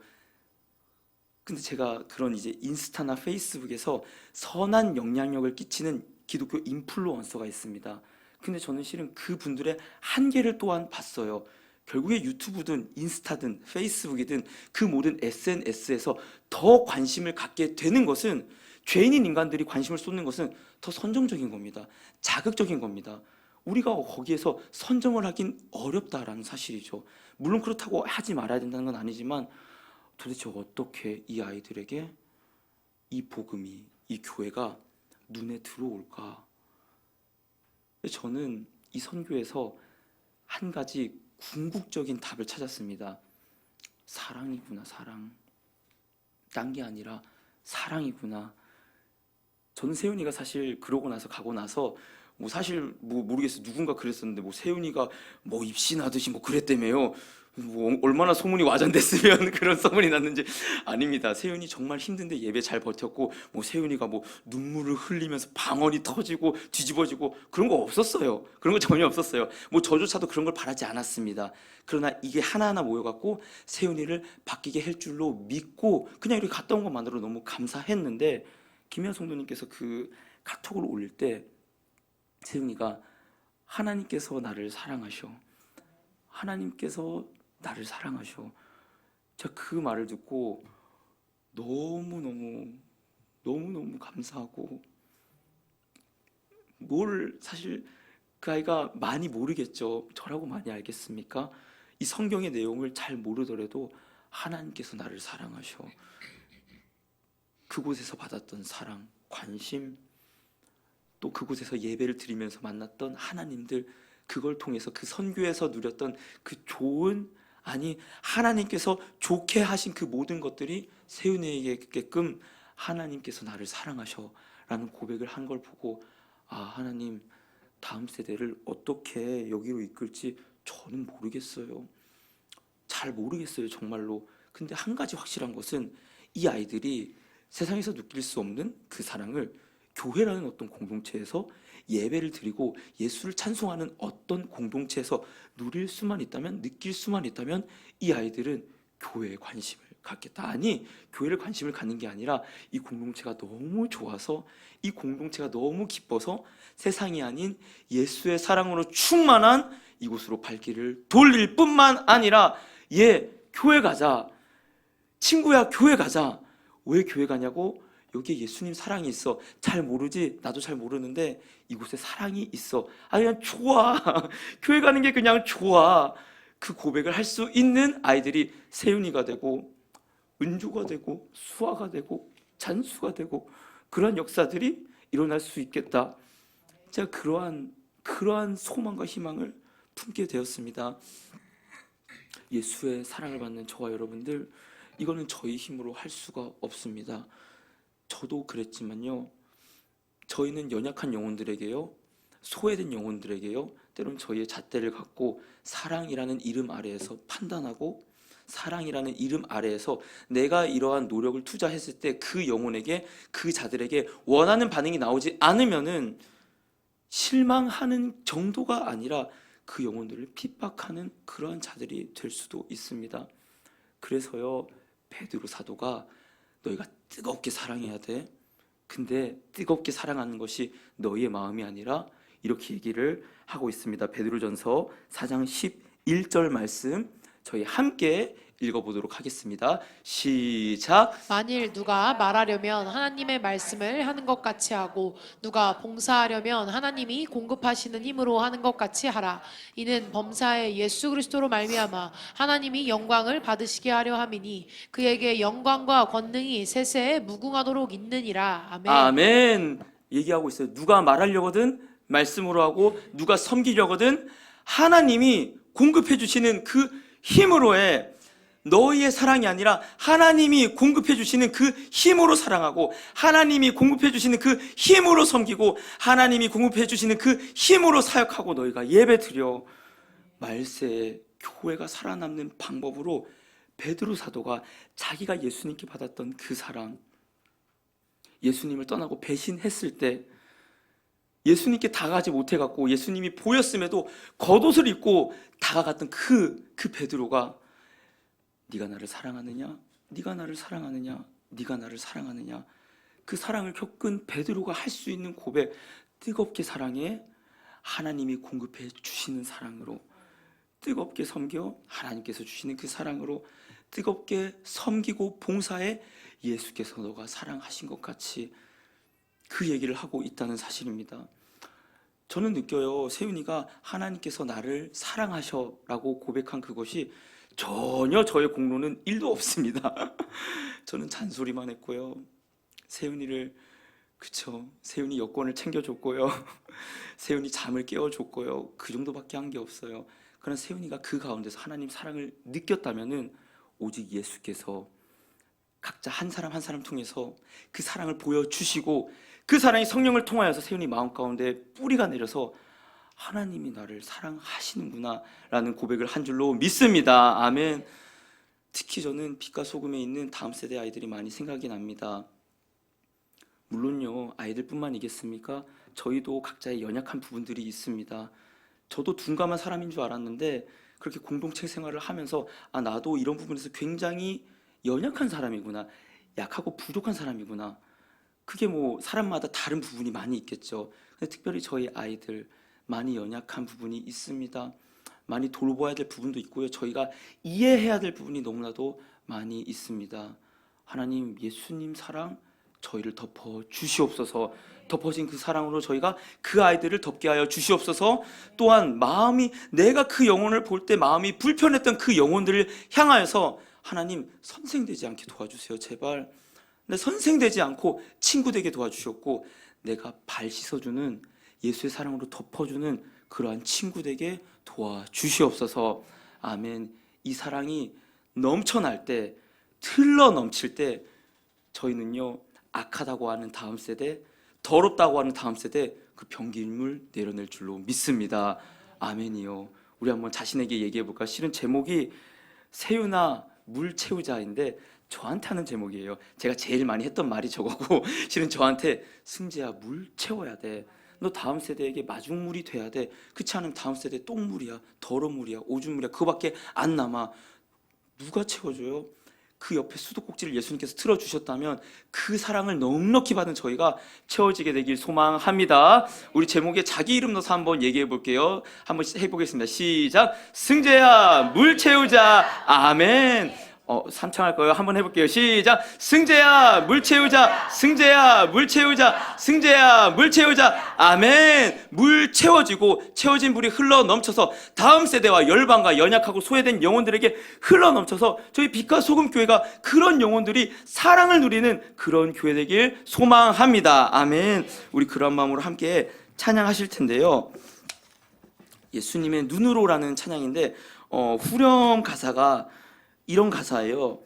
근데 제가 그런 이제 인스타나 페이스북에서 선한 영향력을 끼치는 기독교 인플루언서가 있습니다. 근데 저는 실은 그분들의 한계를 또한 봤어요. 결국에 유튜브든 인스타든 페이스북이든 그 모든 SNS에서 더 관심을 갖게 되는 것은, 죄인인 인간들이 관심을 쏟는 것은 더 선정적인 겁니다. 자극적인 겁니다. 우리가 거기에서 선정을 하긴 어렵다라는 사실이죠. 물론 그렇다고 하지 말아야 된다는 건 아니지만, 도대체 어떻게 이 아이들에게 이 복음이, 이 교회가 눈에 들어올까? 저는 이 선교에서 한 가지 궁극적인 답을 찾았습니다. 사랑이구나, 사랑. 딴 게 아니라 사랑이구나. 저는 세윤이가 사실 그러고 나서 가고 나서 사실 모르겠어요. 누군가 그랬었는데 세윤이가 입신하듯이 그랬다며요. 얼마나 소문이 와전됐으면 그런 소문이 났는지. 아닙니다. 세윤이 정말 힘든데 예배 잘 버텼고, 세윤이가 눈물을 흘리면서 방언이 터지고 뒤집어지고 그런 거 없었어요. 그런 거 전혀 없었어요. 저조차도 그런 걸 바라지 않았습니다. 그러나 이게 하나하나 모여갖고 세윤이를 바뀌게 할 줄로 믿고 그냥 이렇게 갔다 온 것만으로 너무 감사했는데, 김현 성도님께서 그 카톡을 올릴 때 세윤이가 하나님께서 나를 사랑하셔, 하나님께서 나를 사랑하셔. 제가 그 말을 듣고 너무너무 감사하고, 사실 그 아이가 많이 모르겠죠. 저라고 많이 알겠습니까? 이 성경의 내용을 잘 모르더라도 하나님께서 나를 사랑하셔. 그곳에서 받았던 사랑, 관심, 또 그곳에서 예배를 드리면서 만났던 하나님들, 그걸 통해서 그 선교에서 누렸던 그 좋은, 하나님께서 좋게 하신 그 모든 것들이 세윤이에게끔 하나님께서 나를 사랑하셔 라는 고백을 한 걸 보고, 하나님 다음 세대를 어떻게 여기로 이끌지 저는 모르겠어요. 잘 모르겠어요, 정말로. 근데 한 가지 확실한 것은 이 아이들이 세상에서 느낄 수 없는 그 사랑을 교회라는 어떤 공동체에서 예배를 드리고 예수를 찬송하는 어떤 공동체에서 누릴 수만 있다면, 느낄 수만 있다면 이 아이들은 교회에 관심을 갖겠다. 교회를 관심을 갖는 게 아니라 이 공동체가 너무 좋아서, 이 공동체가 너무 기뻐서 세상이 아닌 예수의 사랑으로 충만한 이곳으로 발길을 돌릴 뿐만 아니라, 교회 가자. 친구야, 교회 가자. 왜 교회 가냐고? 여기에 예수님 사랑이 있어. 잘 모르지? 나도 잘 모르는데 이곳에 사랑이 있어. 그냥 좋아. 교회 가는 게 그냥 좋아. 그 고백을 할 수 있는 아이들이 세윤이가 되고, 은주가 되고, 수아가 되고, 잔수가 되고, 그런 역사들이 일어날 수 있겠다. 제가 그러한 소망과 희망을 품게 되었습니다. 예수의 사랑을 받는 저와 여러분들, 이거는 저희 힘으로 할 수가 없습니다. 저도 그랬지만요, 저희는 연약한 영혼들에게요, 소외된 영혼들에게요, 때로는 저희의 잣대를 갖고 사랑이라는 이름 아래에서 판단하고, 사랑이라는 이름 아래에서 내가 이러한 노력을 투자했을 때 그 영혼에게, 그 자들에게 원하는 반응이 나오지 않으면은 실망하는 정도가 아니라 그 영혼들을 핍박하는 그러한 자들이 될 수도 있습니다. 그래서요, 베드로 사도가 너희가 뜨겁게 사랑해야 돼. 근데 뜨겁게 사랑하는 것이 너희의 마음이 아니라, 이렇게 얘기를 하고 있습니다. 베드로전서 4장 11절 말씀 저희 함께 읽어보도록 하겠습니다. 시작. 만일 누가 말하려면 하나님의 말씀을 하는 것 같이 하고, 누가 봉사하려면 하나님이 공급하시는 힘으로 하는 것 같이 하라. 이는 범사에 예수 그리스도로 말미암아 하나님이 영광을 받으시게 하려 함이니, 그에게 영광과 권능이 세세에 무궁하도록 있느니라. 아멘. 아멘. 얘기하고 있어요. 누가 말하려거든 말씀으로 하고, 누가 섬기려거든 하나님이 공급해 주시는 그 힘으로의, 너희의 사랑이 아니라 하나님이 공급해 주시는 그 힘으로 사랑하고, 하나님이 공급해 주시는 그 힘으로 섬기고, 하나님이 공급해 주시는 그 힘으로 사역하고 너희가 예배드려. 말세에 교회가 살아남는 방법으로 베드로 사도가 자기가 예수님께 받았던 그 사랑, 예수님을 떠나고 배신했을 때 예수님께 다가가지 못해갖고 예수님이 보였음에도 겉옷을 입고 다가갔던 그 베드로가, 네가 나를 사랑하느냐? 네가 나를 사랑하느냐? 네가 나를 사랑하느냐? 그 사랑을 겪은 베드로가 할 수 있는 고백, 뜨겁게 사랑해. 하나님이 공급해 주시는 사랑으로 뜨겁게 섬겨 하나님께서 주시는 그 사랑으로 뜨겁게 섬기고 봉사해 예수께서 너가 사랑하신 것 같이 그 얘기를 하고 있다는 사실입니다. 저는 느껴요. 세윤이가 하나님께서 나를 사랑하셔라고 고백한 그것이 전혀 저의 공로는 1도 없습니다. 저는 잔소리만 했고요. 세윤이를 세윤이 여권을 챙겨줬고요. 세윤이 잠을 깨워줬고요. 그 정도밖에 한 게 없어요. 그러나 세윤이가 그 가운데서 하나님 사랑을 느꼈다면은 오직 예수께서 각자 한 사람 한 사람 통해서 그 사랑을 보여주시고 그 사랑이 성령을 통하여서 세윤이 마음 가운데 뿌리가 내려서 하나님이 나를 사랑하시는구나 라는 고백을 한 줄로 믿습니다. 아멘. 특히 저는 빛과 소금에 있는 다음 세대 아이들이 많이 생각이 납니다. 물론요, 아이들뿐만이겠습니까? 저희도 각자의 연약한 부분들이 있습니다. 저도 둔감한 사람인 줄 알았는데 그렇게 공동체 생활을 하면서 나도 이런 부분에서 굉장히 연약한 사람이구나, 약하고 부족한 사람이구나. 그게 사람마다 다른 부분이 많이 있겠죠. 근데 특별히 저희 아이들 많이 연약한 부분이 있습니다. 많이 돌봐야 될 부분도 있고요. 저희가 이해해야 될 부분이 너무나도 많이 있습니다. 하나님, 예수님 사랑 저희를 덮어 주시옵소서. 덮어진 그 사랑으로 저희가 그 아이들을 덮게 하여 주시옵소서. 또한 내가 그 영혼을 볼 때 마음이 불편했던 그 영혼들을 향하여서 하나님 선생되지 않게 도와주세요. 제발. 근데 선생되지 않고 친구 되게 도와주셨고 내가 발 씻어주는 예수의 사랑으로 덮어주는 그러한 친구 되게 도와주시옵소서. 아멘. 이 사랑이 넘쳐날 때, 흘러 넘칠 때 저희는요, 악하다고 하는 다음 세대, 더럽다고 하는 다음 세대 그 변기물 내려낼 줄로 믿습니다. 아멘이요. 우리 한번 자신에게 얘기해 볼까? 실은 제목이 세윤아 물 채우자인데 저한테 하는 제목이에요. 제가 제일 많이 했던 말이 저거고 실은 저한테 승재야 물 채워야 돼. 너 다음 세대에게 마중물이 돼야 돼. 그렇지 않으면 다음 세대 똥물이야, 더러물이야, 오줌물이야. 그거밖에 안 남아. 누가 채워줘요? 그 옆에 수도꼭지를 예수님께서 틀어주셨다면 그 사랑을 넉넉히 받은 저희가 채워지게 되길 소망합니다. 우리 제목에 자기 이름 넣어서 한번 얘기해 볼게요. 한번 해보겠습니다. 시작. 승재야 물 채우자. 아멘. 삼창할 거예요. 한번 해볼게요. 시작. 승재야 물 채우자. 승재야 물 채우자. 승재야 물 채우자. 아멘. 물 채워지고 채워진 물이 흘러 넘쳐서 다음 세대와 열방과 연약하고 소외된 영혼들에게 흘러 넘쳐서 저희 빛과 소금 교회가 그런 영혼들이 사랑을 누리는 그런 교회 되길 소망합니다. 아멘. 우리 그런 마음으로 함께 찬양하실 텐데요. 예수님의 눈으로라는 찬양인데 후렴 가사가 이런 가사예요.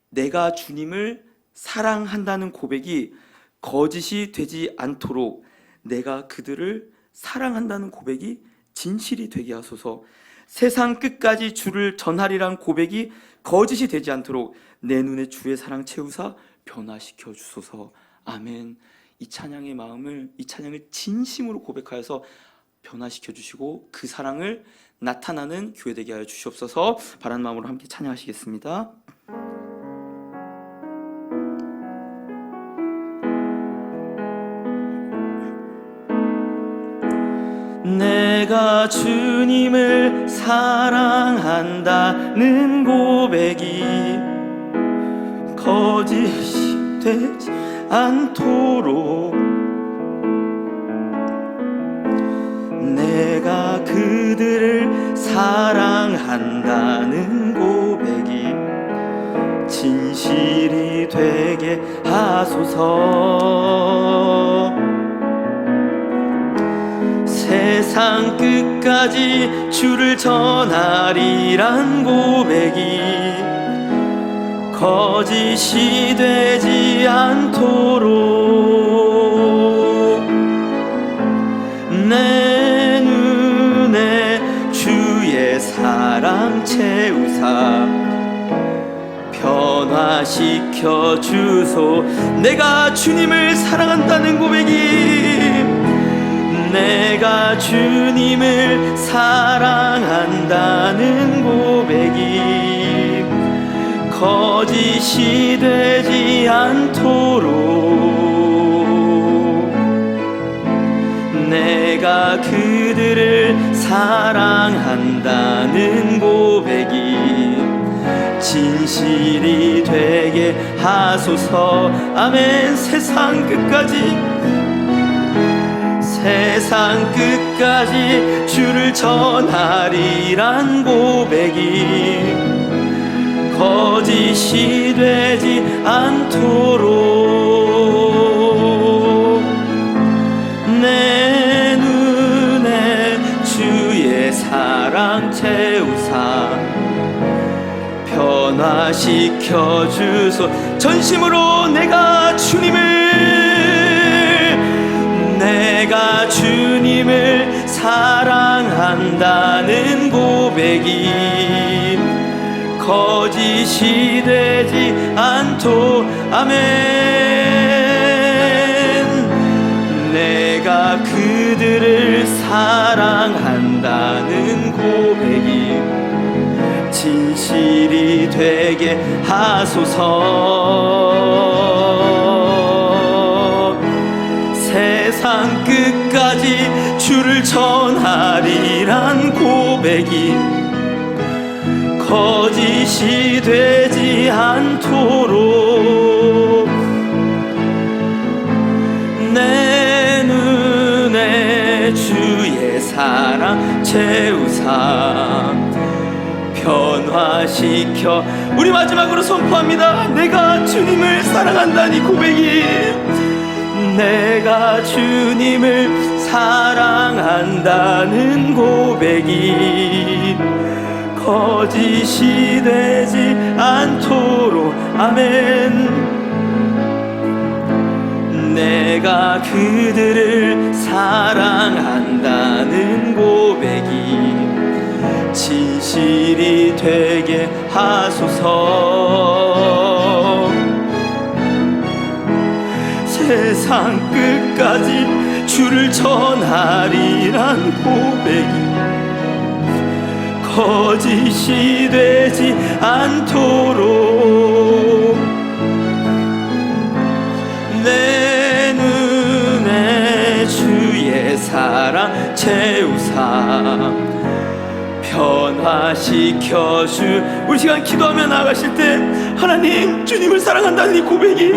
내가 주님을 사랑한다는 고백이 거짓이 되지 않도록 내가 그들을 사랑한다는 고백이 진실이 되게 하소서. 세상 끝까지 주를 전하리란 고백이 거짓이 되지 않도록 내 눈에 주의 사랑 채우사 변화시켜 주소서. 아멘. 이 찬양의 마음을, 이 찬양을 진심으로 고백하여서 변화시켜 주시고 그 사랑을 나타나는 교회 되게 하여 주시옵소서. 바라는 마음으로 함께 찬양하시겠습니다. 내가 주님을 사랑한다는 고백이 거짓이 되지 않도록 내가 그들을 사랑한다는 고백이 진실이 되게 하소서. 세상 끝까지 주를 전하리란 고백이 거짓이 되지 않도록 내 눈에 주의 사랑 채우사 변화시켜 주소. 내가 주님을 사랑한다는 고백이 내가 주님을 사랑한다는 고백이 거짓이 되지 않도록 내가 그들 그들을 사랑한다는 고백이 진실이 되게 하소서. 아멘. 세상 끝까지 주를 전하리란 고백이 거짓이 되지 않도록 내 눈에 주의 사랑 채우사 변화시켜 주소. 전심으로 내가 주님을 사랑한다는 고백이 거짓이 되지 않도록. 아멘. 내가 그들을 사랑한다는 고백이 진실이 되게 하소서. 세상 끝까지 주를 전하리란 고백이 거짓이 되지 않도록 내 눈에 주의 사랑 채우사 변화시켜. 우리 마지막으로 선포합니다. 내가 주님을 사랑한다니 고백이 내가 주님을 사랑한다는 고백이 거짓이 되지 않도록. 아멘. 내가 그들을 사랑한다는 고백이 진실이 되게 하소서. 세상 끝까지 주를 전하리란 고백이 거짓이 되지 않도록 내 눈에 주의 사랑 채우사 변화시켜 주. 우리 시간 기도하며 나아가실 때 하나님 주님을 사랑한다는 이 고백이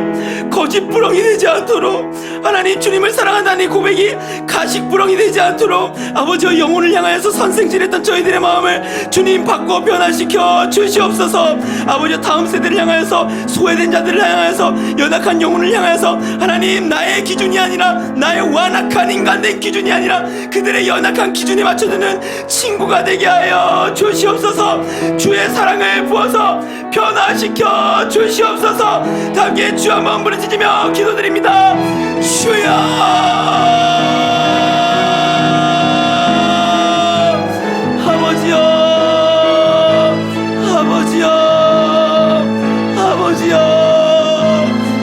거짓부렁이 되지 않도록, 하나님 주님을 사랑한다는 이 고백이 가식부렁이 되지 않도록 아버지의 영혼을 향하여서 선생질했던 저희들의 마음을 주님 바꿔 변화시켜 주시옵소서. 아버지 다음 세대를 향하여서, 소외된 자들을 향하여서, 연약한 영혼을 향하여서 하나님 나의 기준이 아니라, 나의 완악한 인간된 기준이 아니라 그들의 연약한 기준에 맞춰주는 친구가 되게 하여 주시옵소서. 주의 사랑을 부어서 변화시켜 주시옵소서. 다 함께 주 한 번 부르짖으며 기도드립니다. 주여, 아버지여, 아버지여, 아버지여,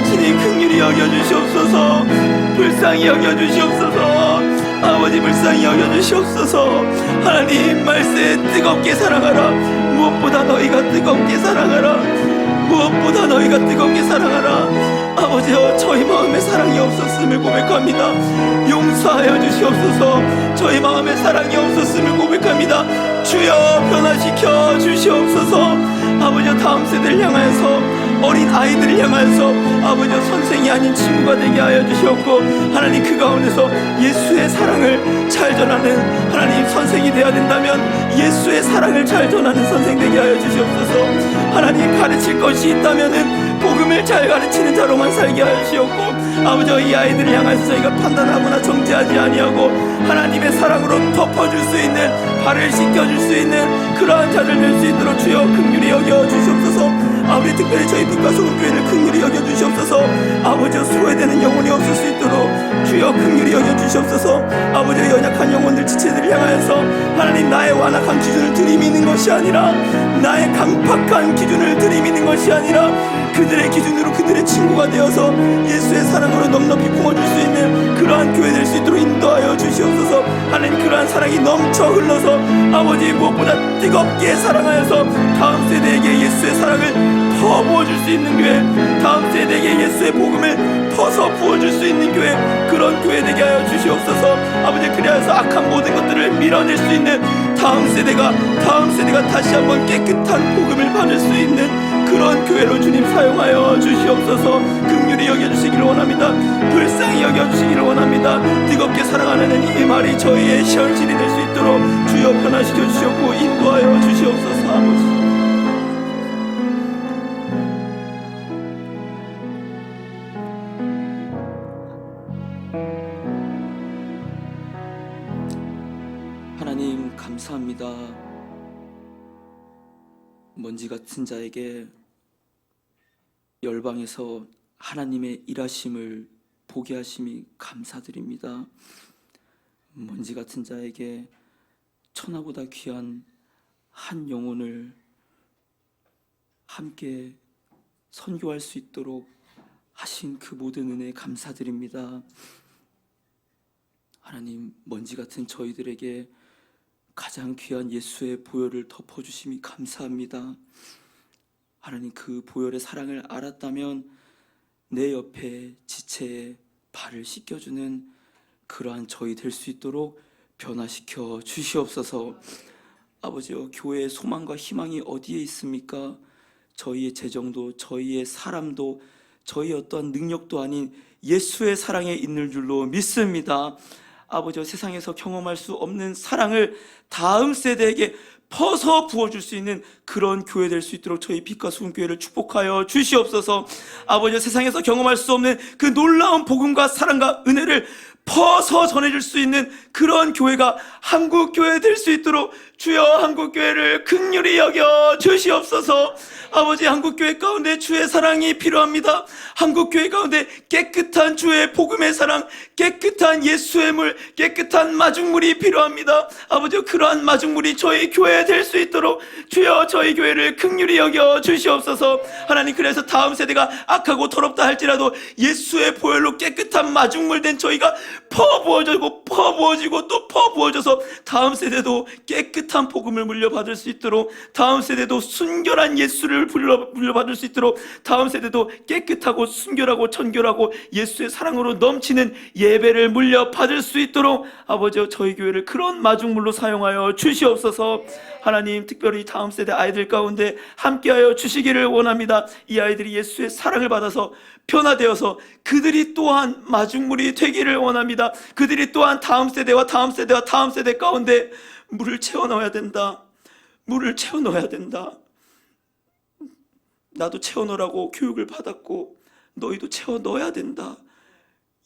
주님 긍휼히 여겨주시옵소서. 불쌍히 여겨주시옵소서. 아버지 불쌍히 여겨주시옵소서. 하나님 말씀에 뜨겁게 사랑하라. 무엇보다 너희가 뜨겁게 사랑하라. 무엇보다 너희가 뜨겁게 사랑하라. 아버지여, 저희 마음에 사랑이 없었음을 고백합니다. 용서하여 주시옵소서. 저희 마음에 사랑이 없었음을 고백합니다. 주여 변화시켜 주시옵소서. 아버지여 다음 세대를 향하여서, 어린 아이들을 향하여서 아버지여 선생이 아닌 친구가 되게 하여 주시옵고, 하나님 그 가운데서 예수의 사랑을 잘 전하는, 하나님 선생이 되어야 된다면 예수의 사랑을 잘 전하는 선생 되게 하여 주시옵소서. 하나님 가르칠 것이 있다면은 복음을 잘 가르치는 자로만 살게 하여 주시옵고, 아버지여 이 아이들을 향해서 저희가 판단하거나 정죄하지 아니하고 하나님의 사랑으로 덮어줄 수 있는, 발을 씻겨줄 수 있는 그러한 자를 될 수 있도록 주여 긍휼히 여겨 주시옵소서. 아버지 특별히 저희 빛과 소금 교회를 긍휼히 여겨 주시옵소서. 아버지여 소외되는 영혼이 없을 수 있도록 주여 긍휼히 여겨 주시옵소서. 아버지여 연약한 영혼들 지체들을 향하여서 하나님 나의 완악한 기준을 들이미는 것이 아니라 나의 강팍한 기준을 들이미는 것이 아니라 그들의 기준으로 그들의 친구가 되어서 예수의 사랑으로 넉넉히 부어줄 수 있는 그러한 교회 될 수 있도록 인도하여 주시옵소서. 하나님, 그러한 사랑이 넘쳐 흘러서 아버지 무엇보다 뜨겁게 사랑하여서 다음 세대에게 예수의 사랑을 더 부어줄 수 있는 교회, 다음 세대에게 예수의 복음을 터서 부어줄 수 있는 교회, 그런 교회 되게 하여 주시옵소서. 아버지, 그리하여서 악한 모든 것들을 밀어낼 수 있는 다음 세대가 다시 한번 깨끗한 복음을 받을 수 있는 그런 교회로 주님 사용하여 주시옵소서. 긍휼히 여겨주시기를 원합니다. 불쌍히 여겨주시기를 원합니다. 뜨겁게 사랑하는 이 말이 저희의 현실이 될 수 있도록 주여 변화시켜 주시옵고 인도하여 주시옵소서. 아버지, 하나님 감사합니다. 먼지 같은 자에게 열방에서 하나님의 일하심을 보게 하심이 감사드립니다. 먼지 같은 자에게 천하보다 귀한 한 영혼을 함께 선교할 수 있도록 하신 그 모든 은혜 감사드립니다. 하나님, 먼지 같은 저희들에게 가장 귀한 예수의 보혈을 덮어주심이 감사합니다. 하나님, 그 보혈의 사랑을 알았다면 내 옆에 지체에 발을 씻겨주는 그러한 저희 될 수 있도록 변화시켜 주시옵소서. 아버지여, 교회의 소망과 희망이 어디에 있습니까? 저희의 재정도, 저희의 사람도, 저희의 어떠한 능력도 아닌 예수의 사랑에 있는 줄로 믿습니다. 아버지여, 세상에서 경험할 수 없는 사랑을 다음 세대에게 퍼서 부어줄 수 있는 그런 교회 될 수 있도록 저희 빛과 소금 교회를 축복하여 주시옵소서. 아버지여, 세상에서 경험할 수 없는 그 놀라운 복음과 사랑과 은혜를 퍼서 전해줄 수 있는 그런 교회가 한국교회 될 수 있도록 주여 한국교회를 긍휼히 여겨 주시옵소서. 아버지, 한국교회 가운데 주의 사랑이 필요합니다. 한국교회 가운데 깨끗한 주의 복음의 사랑, 깨끗한 예수의 물, 깨끗한 마중물이 필요합니다. 아버지, 그러한 마중물이 저희 교회 될 수 있도록 주여 저희 교회를 긍휼히 여겨 주시옵소서. 하나님, 그래서 다음 세대가 악하고 더럽다 할지라도 예수의 보혈로 깨끗한 마중물 된 저희가 퍼부어지고 또 퍼부어져서 다음 세대도 깨끗한 복음을 물려받을 수 있도록, 다음 세대도 순결한 예수를 물려받을 수 있도록, 다음 세대도 깨끗하고 순결하고 청결하고 예수의 사랑으로 넘치는 예배를 물려받을 수 있도록 아버지, 저희 교회를 그런 마중물로 사용하여 주시옵소서. 하나님, 특별히 다음 세대 아이들 가운데 함께하여 주시기를 원합니다. 이 아이들이 예수의 사랑을 받아서 변화되어서 그들이 또한 마중물이 되기를 원합니다. 그들이 또한 다음 세대와 다음 세대와 다음 세대 가운데 물을 채워 넣어야 된다. 물을 채워 넣어야 된다. 나도 채워 넣으라고 교육을 받았고 너희도 채워 넣어야 된다.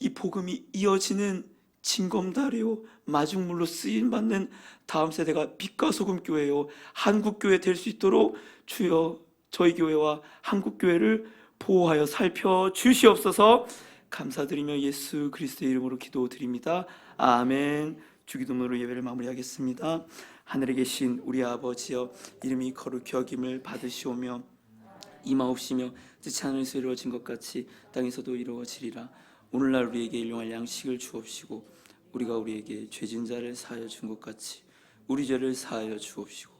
이 복음이 이어지는 징검다리요, 마중물로 쓰임받는 다음 세대가 빛과 소금 교회요, 한국교회 될 수 있도록 주여 저희 교회와 한국교회를 보호하여 살펴주시옵소서. 감사드리며 예수 그리스도의 이름으로 기도드립니다. 아멘. 주기도문으로 예배를 마무리하겠습니다. 하늘에 계신 우리 아버지여, 이름이 거룩히 여김을 받으시오며 임하옵시며 뜻이 하늘에서 이루어진 것 같이 땅에서도 이루어지리라. 오늘날 우리에게 일용할 양식을 주옵시고 우리가 우리에게 죄진 자를 사하여 준 것 같이 우리 죄를 사하여 주옵시고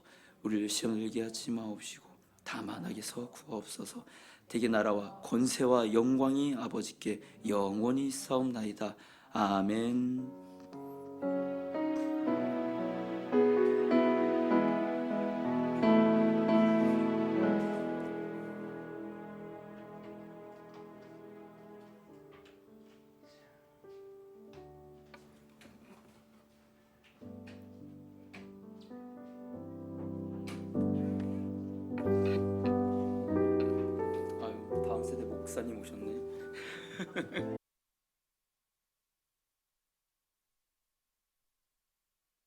우리를 시험에 들게 하지 마옵시고 다만 악에서 구하옵소서. 대개 나라와 권세와 영광이 아버지께 영원히 있사옵나이다. 아멘. 다음 세대 목사님 오셨네.